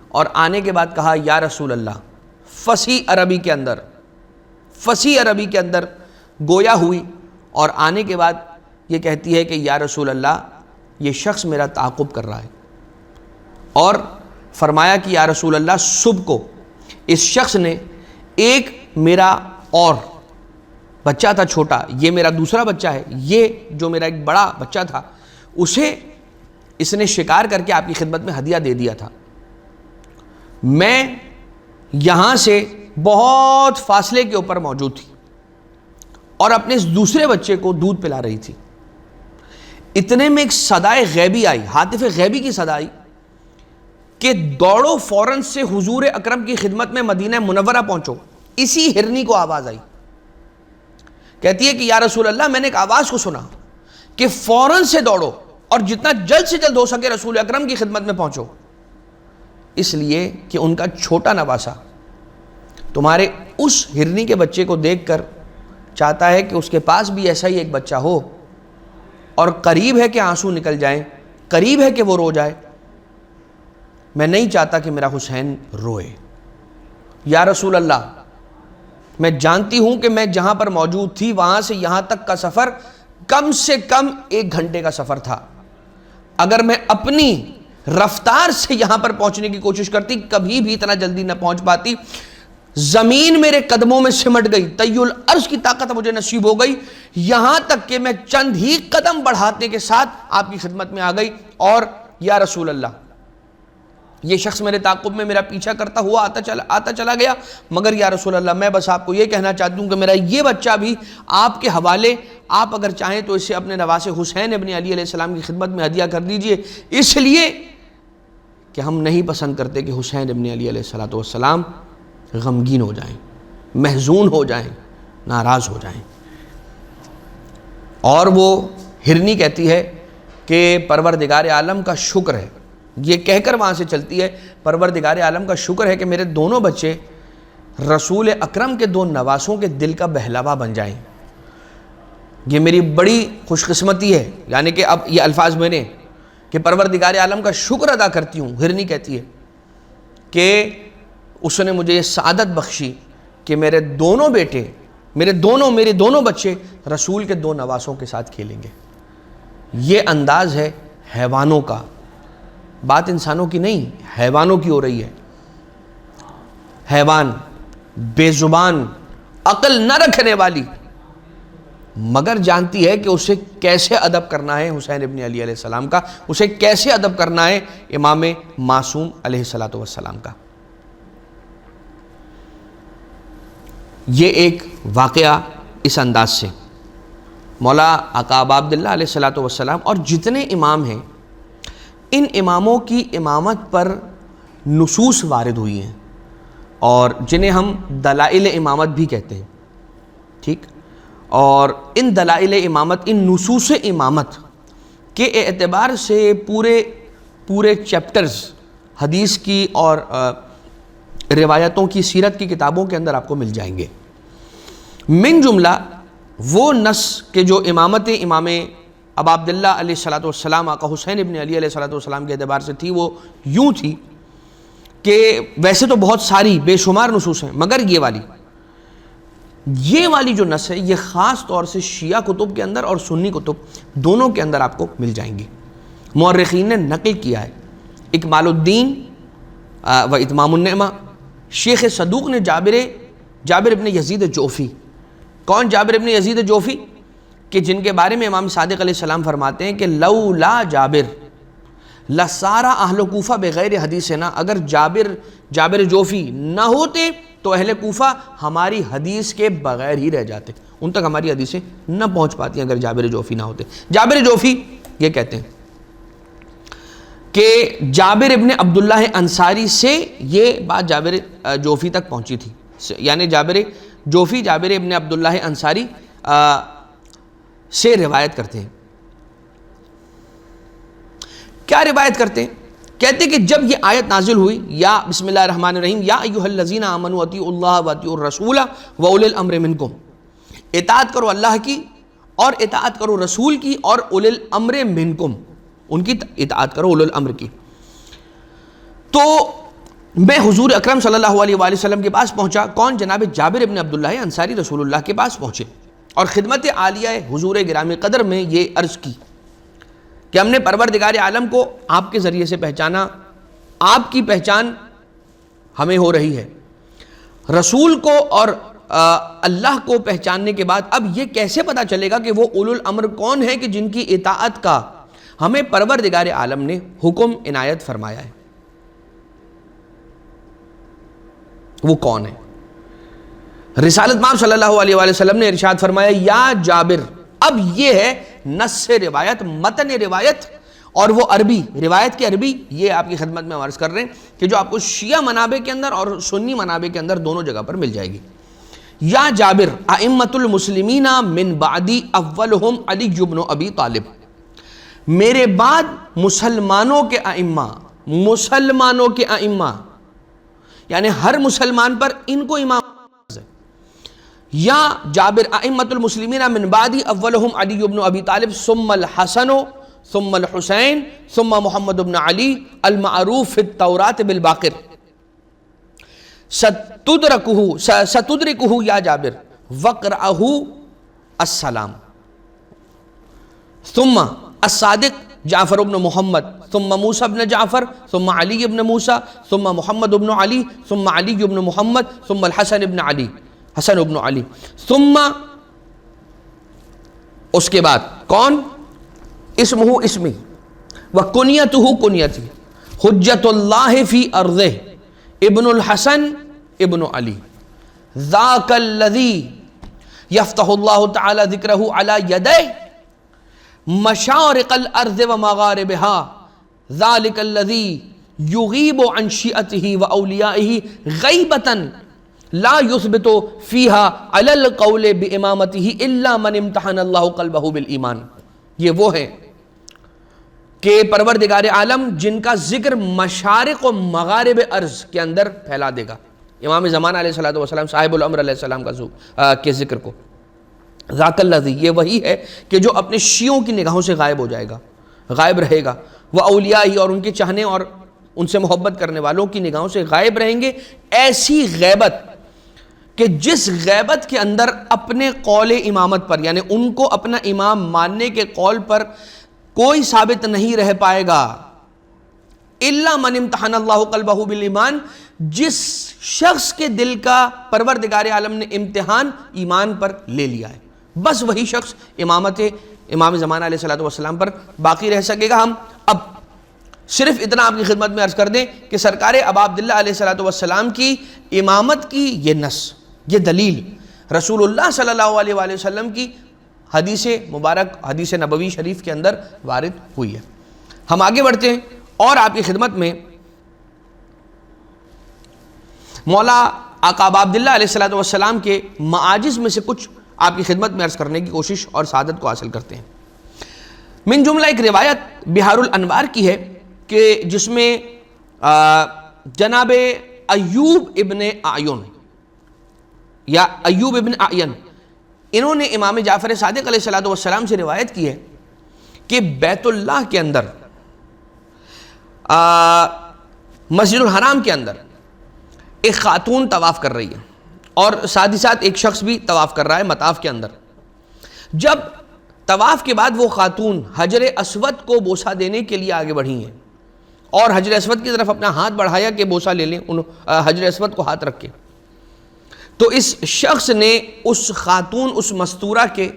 اور آنے کے بعد کہا یا رسول اللہ، فصیح عربی کے اندر گویا ہوئی، اور آنے کے بعد یہ کہتی ہے کہ یا رسول اللہ یہ شخص میرا تعاقب کر رہا ہے، اور فرمایا کہ یا رسول اللہ صبح کو اس شخص نے ایک میرا اور بچہ تھا چھوٹا، یہ میرا دوسرا بچہ ہے، یہ جو میرا ایک بڑا بچہ تھا اسے اس نے شکار کر کے آپ کی خدمت میں ہدیہ دے دیا تھا، میں یہاں سے بہت فاصلے کے اوپر موجود تھی اور اپنے اس دوسرے بچے کو دودھ پلا رہی تھی۔ اتنے میں ایک صدائے غیبی آئی، ہاتف غیبی کی صدا آئی کہ دوڑو فوراً سے حضور اکرم کی خدمت میں مدینہ منورہ پہنچو۔ اسی ہرنی کو آواز آئی، کہتی ہے کہ یا رسول اللہ میں نے ایک آواز کو سنا کہ فوراً سے دوڑو اور جتنا جلد سے جلد ہو سکے رسول اکرم کی خدمت میں پہنچو، اس لیے کہ ان کا چھوٹا نواسا تمہارے اس ہرنی کے بچے کو دیکھ کر چاہتا ہے کہ اس کے پاس بھی ایسا ہی ایک بچہ ہو، اور قریب ہے کہ آنسو نکل جائیں، قریب ہے کہ وہ رو جائے، میں نہیں چاہتا کہ میرا حسین روئے۔ یا رسول اللہ میں جانتی ہوں کہ میں جہاں پر موجود تھی وہاں سے یہاں تک کا سفر کم سے کم 1 گھنٹے کا سفر تھا، اگر میں اپنی رفتار سے یہاں پر پہنچنے کی کوشش کرتی کبھی بھی اتنا جلدی نہ پہنچ پاتی، زمین میرے قدموں میں سمٹ گئی، طی العرش کی طاقت مجھے نصیب ہو گئی، یہاں تک کہ میں چند ہی قدم بڑھانے کے ساتھ آپ کی خدمت میں آ گئی، اور یا رسول اللہ یہ شخص میرے تعاقب میں میرا پیچھا کرتا ہوا آتا چلا گیا، مگر یا رسول اللہ میں بس آپ کو یہ کہنا چاہتی ہوں کہ میرا یہ بچہ بھی آپ کے حوالے، آپ اگر چاہیں تو اسے اپنے نواسے حسین ابن علی علیہ السلام کی خدمت میں ہدیہ کر دیجئے، اس لیے کہ ہم نہیں پسند کرتے کہ حسین ابن علی علیہ السلام غمگین ہو جائیں، محزون ہو جائیں، ناراض ہو جائیں۔ اور وہ ہرنی کہتی ہے کہ پروردگار عالم کا شکر ہے، یہ کہہ کر وہاں سے چلتی ہے، پروردگار عالم کا شکر ہے کہ میرے دونوں بچے رسول اکرم کے دو نواسوں کے دل کا بہلاوا بن جائیں، یہ میری بڑی خوش قسمتی ہے. یعنی کہ اب یہ الفاظ میں نے کہ پروردگار عالم کا شکر ادا کرتی ہوں، ہرنی کہتی ہے کہ اس نے مجھے یہ سعادت بخشی کہ میرے دونوں بیٹے، میرے دونوں بچے رسول کے دو نواسوں کے ساتھ کھیلیں گے. یہ انداز ہے حیوانوں کا، بات انسانوں کی نہیں، حیوانوں کی ہو رہی ہے. حیوان، بے زبان، عقل نہ رکھنے والی، مگر جانتی ہے کہ اسے کیسے ادب کرنا ہے حسین ابن علی علیہ السلام کا، اسے کیسے ادب کرنا ہے امام معصوم علیہ السلام کا. یہ ایک واقعہ اس انداز سے مولا آقا ابا عبداللہ علیہ السلام اور جتنے امام ہیں، ان اماموں کی امامت پر نصوص وارد ہوئی ہیں اور جنہیں ہم دلائل امامت بھی کہتے ہیں، ٹھیک. اور ان دلائل امامت، ان نصوص امامت کے اعتبار سے پورے چیپٹرز حدیث کی اور روایتوں کی، سیرت کی کتابوں کے اندر آپ کو مل جائیں گے. من جملہ وہ نص کہ جو امامت امام ابا عبداللہ علیہ السلام آقا حسین ابن علی علیہ السلام کے اعتبار سے تھی، وہ یوں تھی کہ ویسے تو بہت ساری بے شمار نصوص ہیں، مگر یہ والی جو نص ہے یہ خاص طور سے شیعہ کتب کے اندر اور سنی کتب دونوں کے اندر آپ کو مل جائیں گی. مورخین نے نقل کیا ہے، اکمال الدین و اتمام النعمہ، شیخ صدوق نے جابر ابن یزید جوفی. کون جابر ابن یزید جوفی؟ کہ جن کے بارے میں امام صادق علیہ السلام فرماتے ہیں کہ لولا جابر لسارا اہل کوفہ بغیر حدیثنا، اگر جابر جوفی نہ ہوتے تو اہل کوفہ ہماری حدیث کے بغیر ہی رہ جاتے، ان تک ہماری حدیثیں نہ پہنچ پاتی اگر جابر جوفی نہ ہوتے. جابر جوفی یہ کہتے ہیں کہ جابر ابن عبداللہ انصاری سے یہ بات جابر جوفی تک پہنچی تھی، یعنی جابر جوفی جابر ابن عبداللہ انصاری سے روایت کرتے ہیں. کیا روایت کرتے ہیں؟ کہتے ہیں کہ جب یہ آیت نازل ہوئی، یا بسم اللہ الرحمن الرحیم، یا ایھا الذین آمنوا اطیعوا اللہ واطیعوا الرسول واولی الامر منکم، اطاعت کرو اللہ کی اور اطاعت کرو رسول کی اور اولی الامر منکم، ان کی اطاعت کرو، اولی الامر کی. تو میں حضور اکرم صلی اللہ علیہ وآلہ وسلم کے پاس پہنچا. کون؟ جناب جابر ابن عبداللہ انصاری رسول اللہ کے پاس پہنچے اور خدمت عالیہ حضور گرامی قدر میں یہ عرض کی کہ ہم نے پروردگار عالم کو آپ کے ذریعے سے پہچانا، آپ کی پہچان ہمیں ہو رہی ہے، رسول کو اور اللہ کو پہچاننے کے بعد اب یہ کیسے پتا چلے گا کہ وہ اولو الامر کون ہے کہ جن کی اطاعت کا ہمیں پروردگار عالم نے حکم عنایت فرمایا ہے، وہ کون ہے؟ رسالت مآب صلی اللہ علیہ وآلہ وسلم نے ارشاد فرمایا یا جابر. اب یہ ہے نص روایت، متن روایت، اور وہ عربی روایت کی عربی یہ آپ کی خدمت میں عرض کر رہے ہیں کہ جو آپ کو شیعہ منابع کے اندر اور سنی منابع کے اندر دونوں جگہ پر مل جائے گی. یا جابر ائمۃ المسلمین من بعدی اولہم علی بن ابی طالب، میرے بعد مسلمانوں کے ائمہ یعنی ہر مسلمان پر ان کو امام ہے. یا جابر ائمۃ المسلمین من بعدی اولہم علی بن ابی طالب ثم الحسن ثم الحسین ثم محمد بن علی المعروف فی التوراۃ بالباقر ستدرکہ یا جابر وقرأہ السلام. ثم الصادق جعفر بن محمد ثم موسیٰ بن جعفر ثم علی بن موسیٰ ثم محمد بن علی ثم علی بن محمد ثم الحسن بن علی ثم اس کے بعد کون؟ اسمہ اسمی وکنیتہ کنیتی حجت اللہ فی ارضہ ابن الحسن ابن علی ذاک الذی یفتح اللہ تعالی ذکرہ علی یدہ مشارق الارض ومغاربها ذلك الذي يغيب عن شيعته واوليائه غيبة لا يثبت فيها على القول بامامته الا من امتحن الله قلبه بالايمان. یہ وہ ہے کہ پروردگار عالم جن کا ذکر مشارق و مغارب ارض کے اندر پھیلا دے گا. امام زمانہ علیہ الصلوۃ والسلام صاحب الامر علیہ السلام کے ذکر کو. ذاک الذی، یہ وہی ہے کہ جو اپنے شیعوں کی نگاہوں سے غائب ہو جائے گا، غائب رہے گا. وہ اولیاء ہی، اور ان کے چاہنے اور ان سے محبت کرنے والوں کی نگاہوں سے غائب رہیں گے. ایسی غیبت کہ جس غیبت کے اندر اپنے قول امامت پر، یعنی ان کو اپنا امام ماننے کے قول پر کوئی ثابت نہیں رہ پائے گا. الا من امتحن اللہ قلبہ بالایمان، جس شخص کے دل کا پروردگار عالم نے امتحان ایمان پر لے لیا ہے، بس وہی شخص امامت امام زمانہ علیہ الصلوۃ والسلام پر باقی رہ سکے گا. ہم اب صرف اتنا آپ کی خدمت میں عرض کر دیں کہ سرکار ابا عبداللہ علیہ الصلوۃ والسلام کی امامت کی یہ نص، یہ دلیل رسول اللہ صلی اللہ علیہ وآلہ وسلم کی حدیث مبارک، حدیث نبوی شریف کے اندر وارد ہوئی ہے. ہم آگے بڑھتے ہیں اور آپ کی خدمت میں مولا آقا ابا عبداللہ علیہ الصلوۃ والسلام کے معاجز میں سے کچھ آپ کی خدمت میں عرض کرنے کی کوشش اور سعادت کو حاصل کرتے ہیں. من جملہ ایک روایت بہار الانوار کی ہے کہ جس میں جناب ایوب ابن اعین یا ایوب ابن اعین، انہوں نے امام جعفر صادق علیہ الصلوۃ والسلام سے روایت کی ہے کہ بیت اللہ کے اندر، مسجد الحرام کے اندر ایک خاتون طواف کر رہی ہے اور ساتھ ہی ساتھ ایک شخص بھی طواف کر رہا ہے مطاف کے اندر. جب طواف کے بعد وہ خاتون حجر اسود کو بوسہ دینے کے لیے آگے بڑھی ہیں اور حجر اسود کی طرف اپنا ہاتھ بڑھایا کہ بوسہ لے لیں حجر اسود کو ہاتھ رکھ کے، تو اس شخص نے اس خاتون، اس مستورہ کے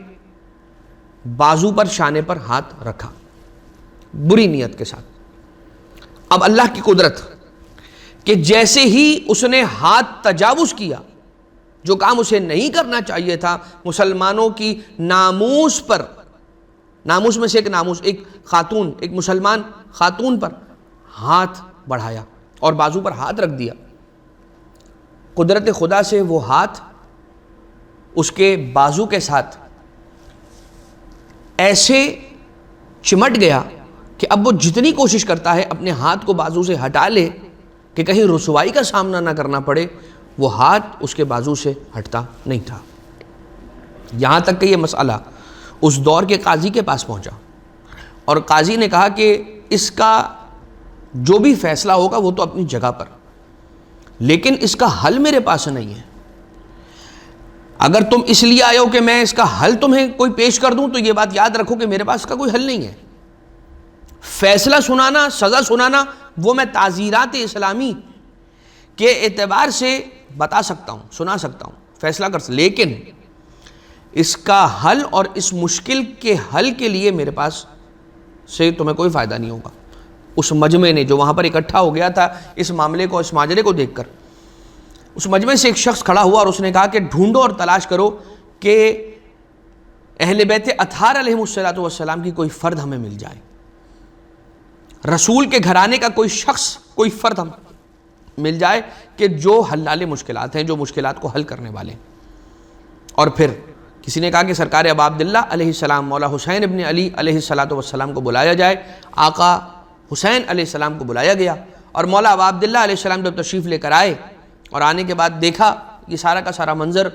بازو پر، شانے پر ہاتھ رکھا بری نیت کے ساتھ. اب اللہ کی قدرت کہ جیسے ہی اس نے ہاتھ تجاوز کیا، جو کام اسے نہیں کرنا چاہیے تھا، مسلمانوں کی ناموس پر، ناموس میں سے ایک ناموس، ایک خاتون، ایک مسلمان خاتون پر ہاتھ بڑھایا اور بازو پر ہاتھ رکھ دیا. قدرت خدا سے وہ ہاتھ اس کے بازو کے ساتھ ایسے چمٹ گیا کہ اب وہ جتنی کوشش کرتا ہے اپنے ہاتھ کو بازو سے ہٹا لے کہ کہیں رسوائی کا سامنا نہ کرنا پڑے، وہ ہاتھ اس کے بازو سے ہٹتا نہیں تھا. یہاں تک کہ یہ مسئلہ اس دور کے قاضی کے پاس پہنچا اور قاضی نے کہا کہ اس کا جو بھی فیصلہ ہوگا وہ تو اپنی جگہ پر، لیکن اس کا حل میرے پاس نہیں ہے. اگر تم اس لیے آئے ہو کہ میں اس کا حل تمہیں کوئی پیش کر دوں تو یہ بات یاد رکھو کہ میرے پاس اس کا کوئی حل نہیں ہے. فیصلہ سنانا، سزا سنانا، وہ میں تعزیرات اسلامی کے اعتبار سے بتا سکتا ہوں، سنا سکتا ہوں، فیصلہ کر سکتا، لیکن اس کا حل اور اس مشکل کے حل کے لیے میرے پاس سے تمہیں کوئی فائدہ نہیں ہوگا. اس مجمع نے جو وہاں پر اکٹھا ہو گیا تھا اس معاملے کو، اس ماجرے کو دیکھ کر، اس مجمع سے ایک شخص کھڑا ہوا اور اس نے کہا کہ ڈھونڈو اور تلاش کرو کہ اہل بیت اطہار علیہ السلام کی کوئی فرد ہمیں مل جائے، رسول کے گھرانے کا کوئی شخص، کوئی فرد ہم مل جائے کہ جو حلال مشکلات ہیں، جو مشکلات کو حل کرنے والے. اور پھر کسی نے کہا کہ سرکار ابا عبداللہ علیہ السلام، مولا حسین ابن علی علیہ السلام کو بلایا جائے. آقا حسین علیہ السلام کو بلایا گیا اور مولا ابا عبداللہ علیہ السلام جب تشریف لے کر آئے اور آنے کے بعد دیکھا یہ سارا کا سارا منظر،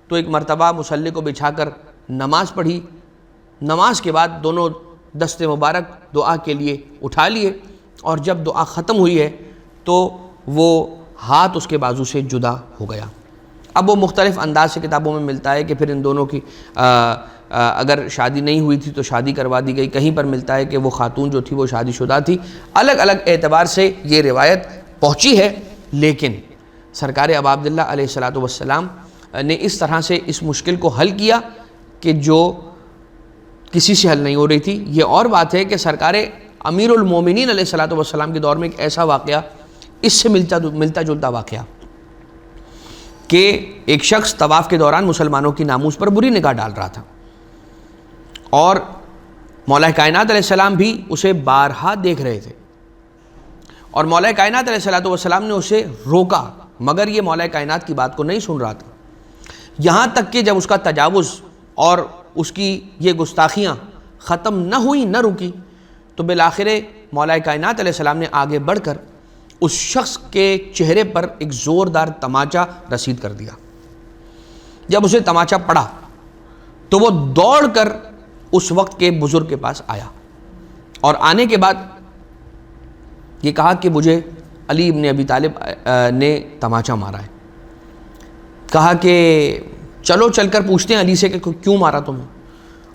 تو ایک مرتبہ مصلی کو بچھا کر نماز پڑھی. نماز کے بعد دونوں دست مبارک دعا کے لیے اٹھا لیے اور جب دعا ختم ہوئی ہے تو وہ ہاتھ اس کے بازو سے جدا ہو گیا. اب وہ مختلف انداز سے کتابوں میں ملتا ہے کہ پھر ان دونوں کی اگر شادی نہیں ہوئی تھی تو شادی کروا دی گئی، کہیں پر ملتا ہے کہ وہ خاتون جو تھی وہ شادی شدہ تھی. الگ الگ اعتبار سے یہ روایت پہنچی ہے، لیکن سرکار ابا عبداللہ علیہ السلام نے اس طرح سے اس مشکل کو حل کیا کہ جو کسی سے حل نہیں ہو رہی تھی. یہ اور بات ہے کہ سرکار امیر المومنین علیہ السلام کے دور میں ایک ایسا واقعہ، اس سے ملتا جلتا واقعہ، کہ ایک شخص طواف کے دوران مسلمانوں کی ناموس پر بری نگاہ ڈال رہا تھا اور مولا کائنات علیہ السلام بھی اسے بارہا دیکھ رہے تھے اور مولا کائنات علیہ السلام نے اسے روکا، مگر یہ مولا کائنات کی بات کو نہیں سن رہا تھا. یہاں تک کہ جب اس کا تجاوز اور اس کی یہ گستاخیاں ختم نہ ہوئی نہ رکی، تو بالآخر مولا کائنات علیہ السلام نے آگے بڑھ کر اس شخص کے چہرے پر ایک زوردار تماچا رسید کر دیا۔ جب اسے تماچا پڑا تو وہ دوڑ کر اس وقت کے بزرگ کے پاس آیا، اور آنے کے بعد یہ کہا کہ مجھے علی ابن ابی طالب نے تماچا مارا ہے۔ کہا کہ چلو چل کر پوچھتے ہیں علی سے کہ کیوں مارا تمہیں،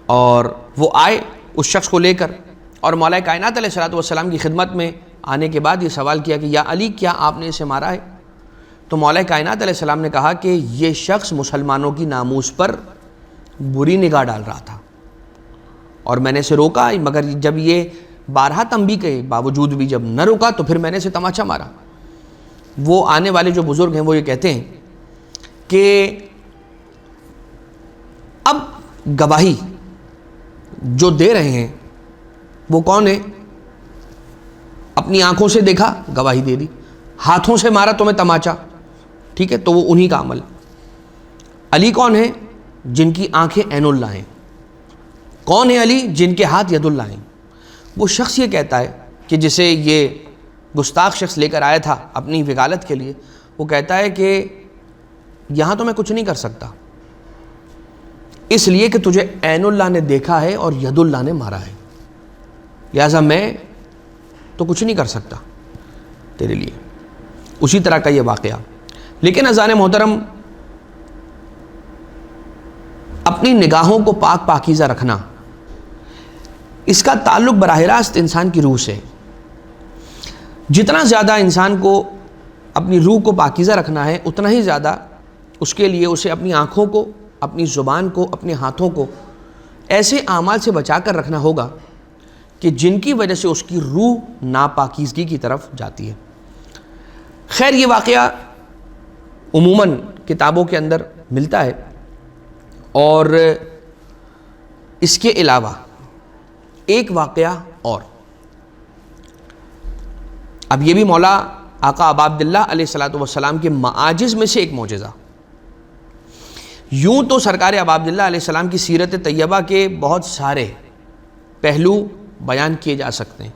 اور وہ آئے اس شخص کو لے کر، اور مولا کائنات علیہ السلام کی خدمت میں آنے کے بعد یہ سوال کیا کہ یا علی کیا آپ نے اسے مارا ہے؟ تو مولا کائنات علیہ السلام نے کہا کہ یہ شخص مسلمانوں کی ناموس پر بری نگاہ ڈال رہا تھا اور میں نے اسے روکا، مگر جب یہ بارہا تنبیہ کے باوجود بھی جب نہ روکا تو پھر میں نے اسے تماچا مارا۔ وہ آنے والے جو بزرگ ہیں وہ یہ کہتے ہیں کہ اب گواہی جو دے رہے ہیں وہ کون ہے؟ اپنی آنکھوں سے دیکھا گواہی دے دی، ہاتھوں سے مارا تمہیں تماچا، ٹھیک ہے، تو وہ انہی کا عمل۔ علی کون ہے؟ جن کی آنکھیں عین اللہ ہیں۔ کون ہے علی؟ جن کے ہاتھ ید اللہ ہیں۔ وہ شخص یہ کہتا ہے کہ جسے یہ گستاخ شخص لے کر آیا تھا اپنی وکالت کے لیے، وہ کہتا ہے کہ یہاں تو میں کچھ نہیں کر سکتا، اس لیے کہ تجھے عین اللہ نے دیکھا ہے اور ید اللہ نے مارا ہے، لہٰذا میں تو کچھ نہیں کر سکتا تیرے لیے۔ اسی طرح کا یہ واقعہ۔ لیکن اذان محترم، اپنی نگاہوں کو پاک پاکیزہ رکھنا، اس کا تعلق براہ راست انسان کی روح سے۔ جتنا زیادہ انسان کو اپنی روح کو پاکیزہ رکھنا ہے، اتنا ہی زیادہ اس کے لیے اسے اپنی آنکھوں کو، اپنی زبان کو، اپنے ہاتھوں کو ایسے اعمال سے بچا کر رکھنا ہوگا کہ جن کی وجہ سے اس کی روح ناپاکیزگی کی طرف جاتی ہے۔ خیر، یہ واقعہ عموماً کتابوں کے اندر ملتا ہے، اور اس کے علاوہ ایک واقعہ اور، اب یہ بھی مولا آقا ابا عبداللہ علیہ السلام کے معاجز میں سے ایک معجزہ۔ یوں تو سرکار ابا عبداللہ علیہ السلام کی سیرت طیبہ کے بہت سارے پہلو بیان کیے جا سکتے ہیں،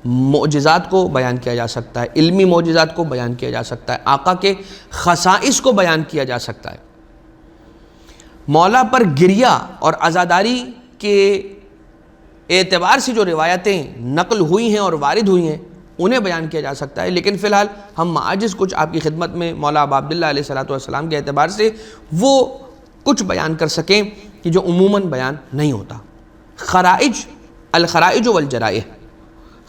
معجزات کو بیان کیا جا سکتا ہے، علمی معجزات کو بیان کیا جا سکتا ہے، آقا کے خصائص کو بیان کیا جا سکتا ہے، مولا پر گریہ اور عزاداری کے اعتبار سے جو روایتیں نقل ہوئی ہیں اور وارد ہوئی ہیں انہیں بیان کیا جا سکتا ہے، لیکن فی الحال ہم معاجز کچھ آپ کی خدمت میں مولا ابا عبداللہ علیہ السلام کے اعتبار سے وہ کچھ بیان کر سکیں کہ جو عموماً بیان نہیں ہوتا۔ الخرائج والجرائح،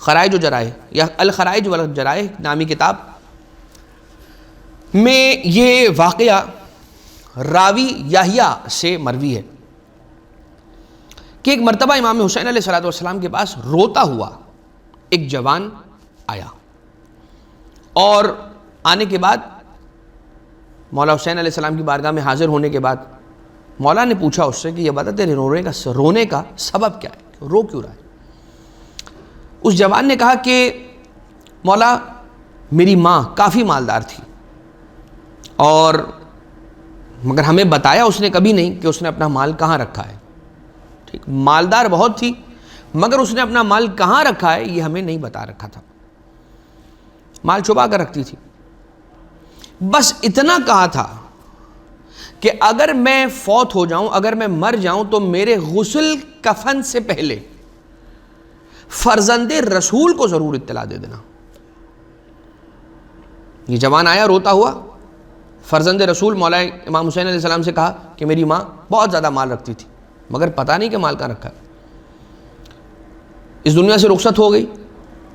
خرائج و جرائح یا الخرائج والجرائح نامی کتاب میں یہ واقعہ راوی یحییٰ سے مروی ہے کہ ایک مرتبہ امام حسین علیہ السلام کے پاس روتا ہوا ایک جوان آیا، اور آنے کے بعد مولا حسین علیہ السلام کی بارگاہ میں حاضر ہونے کے بعد مولا نے پوچھا اس سے کہ یہ بتا تیرے رونے کا سبب کیا ہے، رو کیوں رہا ہے؟ اس جوان نے کہا کہ مولا میری ماں کافی مالدار تھی، اور مگر ہمیں بتایا اس نے کبھی نہیں کہ اس نے اپنا مال کہاں رکھا ہے، ٹھیک، مالدار بہت تھی مگر اس نے اپنا مال کہاں رکھا ہے یہ ہمیں نہیں بتا رکھا تھا، مال چھپا کر رکھتی تھی۔ بس اتنا کہا تھا کہ اگر میں فوت ہو جاؤں، اگر میں مر جاؤں تو میرے غسل کفن سے پہلے فرزند رسول کو ضرور اطلاع دے دینا۔ یہ جوان آیا روتا ہوا، فرزند رسول مولا امام حسین علیہ السلام سے کہا کہ میری ماں بہت زیادہ مال رکھتی تھی مگر پتہ نہیں کہ مال کہاں رکھا، اس دنیا سے رخصت ہو گئی،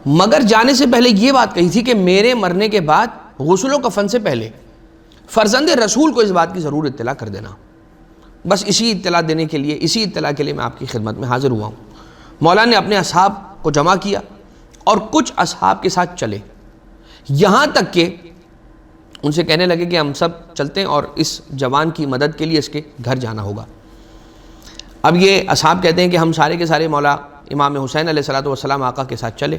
مگر جانے سے پہلے یہ بات کہی تھی کہ میرے مرنے کے بعد غسل و کفن سے پہلے فرزند رسول کو اس بات کی ضرور اطلاع کر دینا۔ بس اسی اطلاع دینے کے لیے، اسی اطلاع کے لیے میں آپ کی خدمت میں حاضر ہوا ہوں۔ مولا نے اپنے اصحاب کو جمع کیا اور کچھ اصحاب کے ساتھ چلے، یہاں تک کہ ان سے کہنے لگے کہ ہم سب چلتے ہیں اور اس جوان کی مدد کے لیے اس کے گھر جانا ہوگا۔ اب یہ اصحاب کہتے ہیں کہ ہم سارے کے سارے مولا امام حسین علیہ السلام آقا کے ساتھ چلے،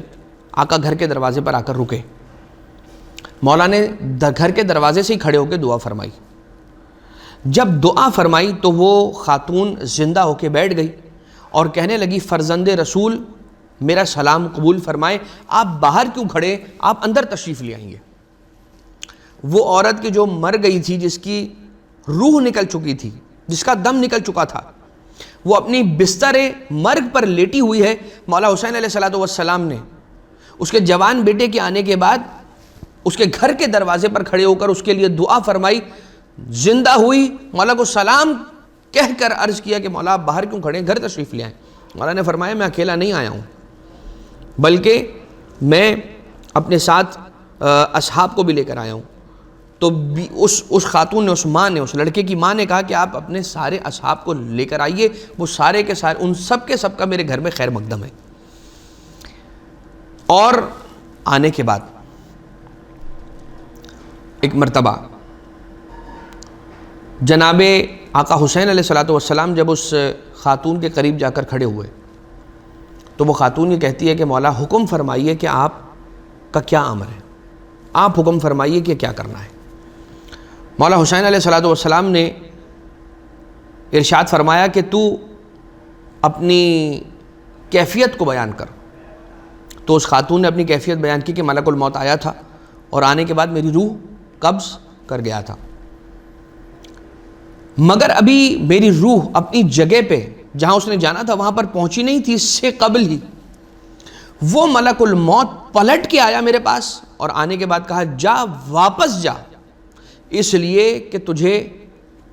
آقا گھر کے دروازے پر آ کر رکے، مولا نے گھر کے دروازے سے ہی کھڑے ہو کے دعا فرمائی۔ جب دعا فرمائی تو وہ خاتون زندہ ہو کے بیٹھ گئی اور کہنے لگی فرزند رسول میرا سلام قبول فرمائے، آپ باہر کیوں کھڑے، آپ اندر تشریف لے آئیے۔ وہ عورت کہ جو مر گئی تھی، جس کی روح نکل چکی تھی، جس کا دم نکل چکا تھا، وہ اپنی بستر مرگ پر لیٹی ہوئی ہے۔ مولا حسین علیہ السلام نے اس کے جوان بیٹے کے آنے کے بعد اس کے گھر کے دروازے پر کھڑے ہو کر اس کے لیے دعا فرمائی، زندہ ہوئی، مولا کو سلام کہہ کر عرض کیا کہ مولا آپ باہر کیوں کھڑے ہیں، گھر تشریف لے آئیں۔ مولا نے فرمایا میں اکیلا نہیں آیا ہوں، بلکہ میں اپنے ساتھ اصحاب کو بھی لے کر آیا ہوں۔ تو اس خاتون نے، اس ماں نے، اس لڑکے کی ماں نے کہا کہ آپ اپنے سارے اصحاب کو لے کر آئیے، وہ سارے کے سارے، ان سب کے سب کا میرے گھر میں خیر مقدم ہے۔ اور آنے کے بعد ایک مرتبہ جناب آقا حسین علیہ السلام جب اس خاتون کے قریب جا کر کھڑے ہوئے تو وہ خاتون یہ کہتی ہے کہ مولا حکم فرمائیے کہ آپ کا کیا امر ہے، آپ حکم فرمائیے کہ کیا کرنا ہے۔ مولا حسین علیہ السلام نے ارشاد فرمایا کہ تو اپنی کیفیت کو بیان کر۔ تو اس خاتون نے اپنی کیفیت بیان کی کہ ملک الموت آیا تھا اور آنے کے بعد میری روح قبض کر گیا تھا، مگر ابھی میری روح اپنی جگہ پہ جہاں اس نے جانا تھا وہاں پر پہنچی نہیں تھی، اس سے قبل ہی وہ ملک الموت پلٹ کے آیا میرے پاس اور آنے کے بعد کہا جا واپس جا، اس لیے کہ تجھے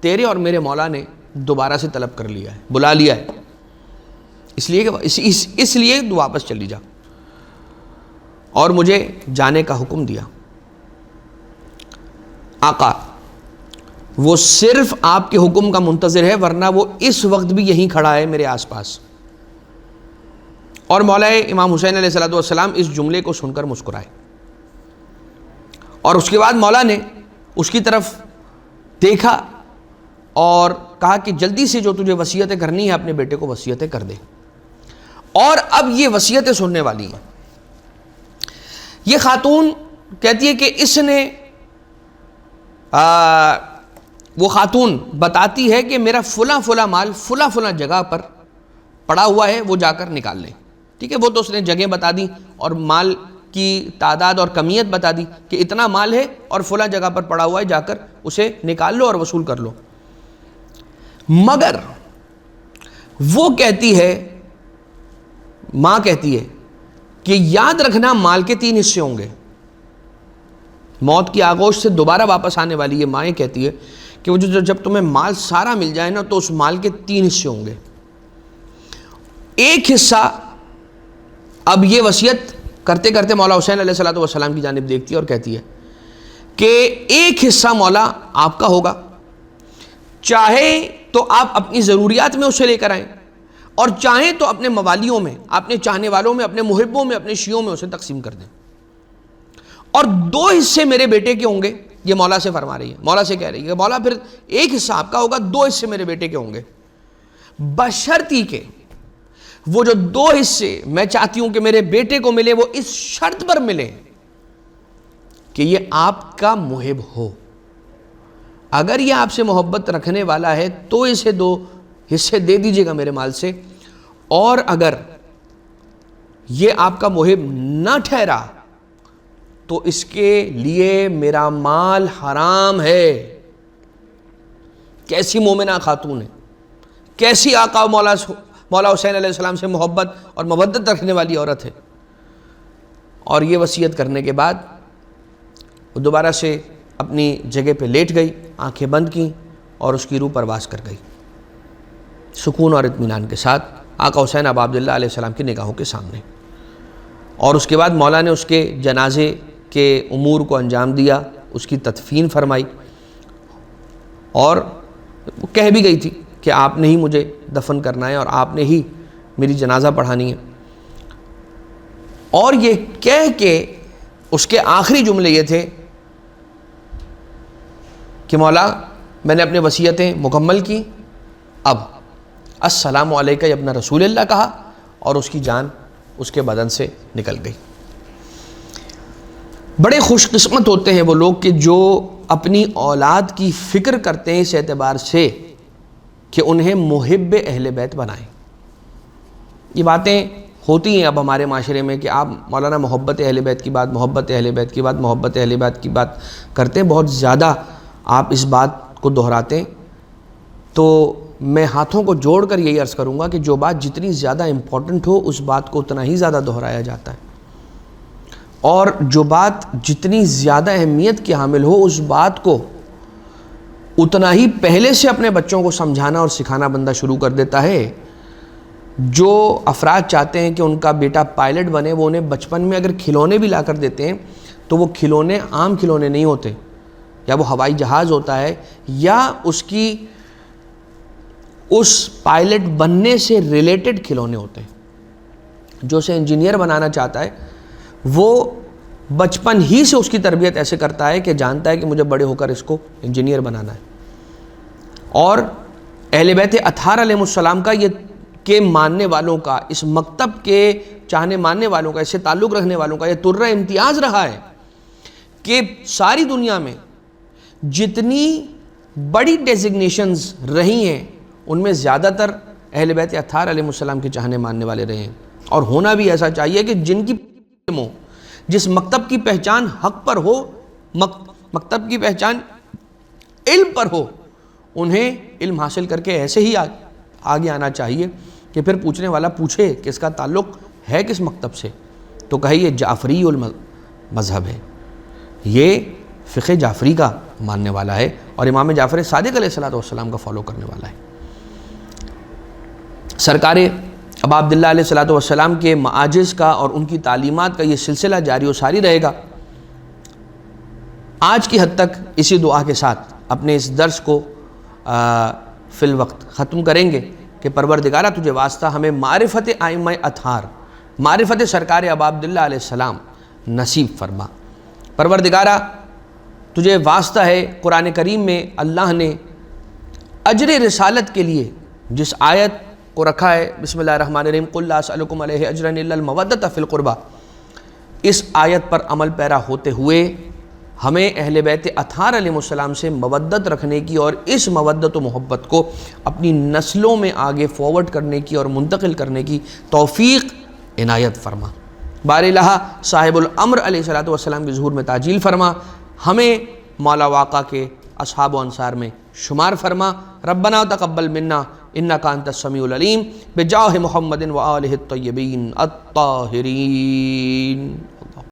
تیرے اور میرے مولا نے دوبارہ سے طلب کر لیا ہے، بلا لیا ہے، اس لیے کہ اس لیے تو واپس چلی جا، اور مجھے جانے کا حکم دیا۔ آقا وہ صرف آپ کے حکم کا منتظر ہے، ورنہ وہ اس وقت بھی یہیں کھڑا ہے میرے آس پاس۔ اور مولا امام حسین علیہ السلام اس جملے کو سن کر مسکرائے، اور اس کے بعد مولا نے اس کی طرف دیکھا اور کہا کہ جلدی سے جو تجھے وصیتیں کرنی ہے اپنے بیٹے کو وصیتیں کر دے۔ اور اب یہ وصیتیں سننے والی ہیں۔ یہ خاتون کہتی ہے کہ اس نے وہ خاتون بتاتی ہے کہ میرا فلاں فلاں مال فلاں فلاں جگہ پر پڑا ہوا ہے، وہ جا کر نکال لیں۔ ٹھیک ہے، وہ تو اس نے جگہ بتا دی اور مال کی تعداد اور کمیت بتا دی کہ اتنا مال ہے اور فلاں جگہ پر پڑا ہوا ہے، جا کر اسے نکال لو اور وصول کر لو۔ مگر وہ کہتی ہے، ماں کہتی ہے کہ یاد رکھنا مال کے 3 حصے ہوں گے، موت کی آغوش سے دوبارہ واپس آنے والی یہ مائیں کہتی ہے کہ وہ جب تمہیں مال سارا مل جائے نا تو اس مال کے 3 حصے ہوں گے۔ ایک حصہ، اب یہ وصیت کرتے کرتے مولا حسین علیہ السلام کی جانب دیکھتی ہے اور کہتی ہے کہ ایک حصہ مولا آپ کا ہوگا، چاہے تو آپ اپنی ضروریات میں اسے لے کر آئیں اور چاہیں تو اپنے موالیوں میں، اپنے چاہنے والوں میں، اپنے محبوں میں، اپنے شیعوں میں اسے تقسیم کر دیں، اور 2 حصے میرے بیٹے کے ہوں گے۔ یہ مولا سے فرما رہی ہے، مولا سے کہہ رہی ہے کہ مولا پھر ایک حصہ آپ کا ہوگا، 2 حصے میرے بیٹے کے ہوں گے، بشرطی کہ وہ جو 2 حصے میں چاہتی ہوں کہ میرے بیٹے کو ملے وہ اس شرط پر ملے کہ یہ آپ کا محب ہو۔ اگر یہ آپ سے محبت رکھنے والا ہے تو اسے 2 حصے دے دیجئے گا میرے مال سے، اور اگر یہ آپ کا محب نہ ٹھہرا تو اس کے لیے میرا مال حرام ہے۔ کیسی مومنہ خاتون ہے، کیسی آقا مولا حسین علیہ السلام سے محبت اور مودت رکھنے والی عورت ہے۔ اور یہ وصیت کرنے کے بعد وہ دوبارہ سے اپنی جگہ پہ لیٹ گئی، آنکھیں بند کیں اور اس کی روح پرواز کر گئی سکون اور اطمینان کے ساتھ آقا حسین ابا عبداللہ علیہ السلام کی نگاہوں کے سامنے۔ اور اس کے بعد مولا نے اس کے جنازے کے امور کو انجام دیا، اس کی تدفین فرمائی، اور وہ کہہ بھی گئی تھی کہ آپ نے ہی مجھے دفن کرنا ہے اور آپ نے ہی میری جنازہ پڑھانی ہے۔ اور یہ کہہ کے اس کے آخری جملے یہ تھے کہ مولا میں نے اپنے وصیتیں مکمل کی، اب السلام علیکہ یا ابن رسول اللہ کہا اور اس کی جان اس کے بدن سے نکل گئی۔ بڑے خوش قسمت ہوتے ہیں وہ لوگ کہ جو اپنی اولاد کی فکر کرتے ہیں اس اعتبار سے کہ انہیں محب اہل بیت بنائیں۔ یہ باتیں ہوتی ہیں اب ہمارے معاشرے میں کہ آپ مولانا محبت اہل بیت کی بات، محبت اہل بیت کی بات، محبت اہل بیت کی بات کرتے ہیں، بہت زیادہ آپ اس بات کو دہراتے ہیں۔ تو میں ہاتھوں کو جوڑ کر یہی عرض کروں گا کہ جو بات جتنی زیادہ امپورٹنٹ ہو اس بات کو اتنا ہی زیادہ دہرایا جاتا ہے، اور جو بات جتنی زیادہ اہمیت کی حامل ہو اس بات کو اتنا ہی پہلے سے اپنے بچوں کو سمجھانا اور سکھانا بندہ شروع کر دیتا ہے۔ جو افراد چاہتے ہیں کہ ان کا بیٹا پائلٹ بنے، وہ انہیں بچپن میں اگر کھلونے بھی لا کر دیتے ہیں تو وہ کھلونے عام کھلونے نہیں ہوتے، یا وہ ہوائی جہاز ہوتا ہے، یا اس پائلٹ بننے سے ریلیٹڈ کھلونے ہوتے ہیں۔ جو اسے انجینئر بنانا چاہتا ہے وہ بچپن ہی سے اس کی تربیت ایسے کرتا ہے کہ جانتا ہے کہ مجھے بڑے ہو کر اس کو انجینئر بنانا ہے۔ اور اہل بیت اطہار علیہ السلام کا یہ کے ماننے والوں کا، اس مکتب کے چاہنے ماننے والوں کا، اس سے تعلق رکھنے والوں کا یہ طرہ امتیاز رہا ہے کہ ساری دنیا میں جتنی بڑی ڈیزگنیشنز رہی ہیں ان میں زیادہ تر اہل بیت اطہار علیہ السلام کے چاہنے ماننے والے رہے ہیں، اور ہونا بھی ایسا چاہیے کہ جن کی جس مکتب کی پہچان حق پر ہو، مکتب کی پہچان علم پر ہو، انہیں علم حاصل کر کے ایسے ہی آگے آنا چاہیے کہ پھر پوچھنے والا پوچھے کہ اس کا تعلق ہے کس مکتب سے، تو کہے یہ جعفری المذہب ہے، یہ فقہ جعفری کا ماننے والا ہے اور امام جعفر صادق علیہ السلام کا فالو کرنے والا ہے۔ سرکار ابا عبداللہ علیہ السلام کے معاجز کا اور ان کی تعلیمات کا یہ سلسلہ جاری و ساری رہے گا۔ آج کی حد تک اسی دعا کے ساتھ اپنے اس درس کو فی الوقت ختم کریں گے کہ پروردگارہ تجھے واسطہ ہمیں معرفت ائمہ اطہار، معرفت سرکار ابا عبداللہ علیہ السلام نصیب فرما۔ پروردگارہ تجھے واسطہ ہے، قرآن کریم میں اللہ نے اجر رسالت کے لیے جس آیت کو رکھا ہے، بسم اللہ الرحمن الرحیم، قل لا اسألکم علیہ اجرا الا المودۃ فی القربہ، اس آیت پر عمل پیرا ہوتے ہوئے ہمیں اہل بیت اطہار علیہ السلام سے مودت رکھنے کی اور اس مودت و محبت کو اپنی نسلوں میں آگے فارورڈ کرنے کی اور منتقل کرنے کی توفیق عنایت فرما۔ بار الہ صاحب الامر علیہ السلام کے ظہور میں تعجیل فرما، ہمیں مولا واقع کے اصحاب و انصار میں شمار فرما۔ ربنا تقبل منا انک انت السمیع العلیم بجاہ محمد و آلہ الطیبین الطاہرین۔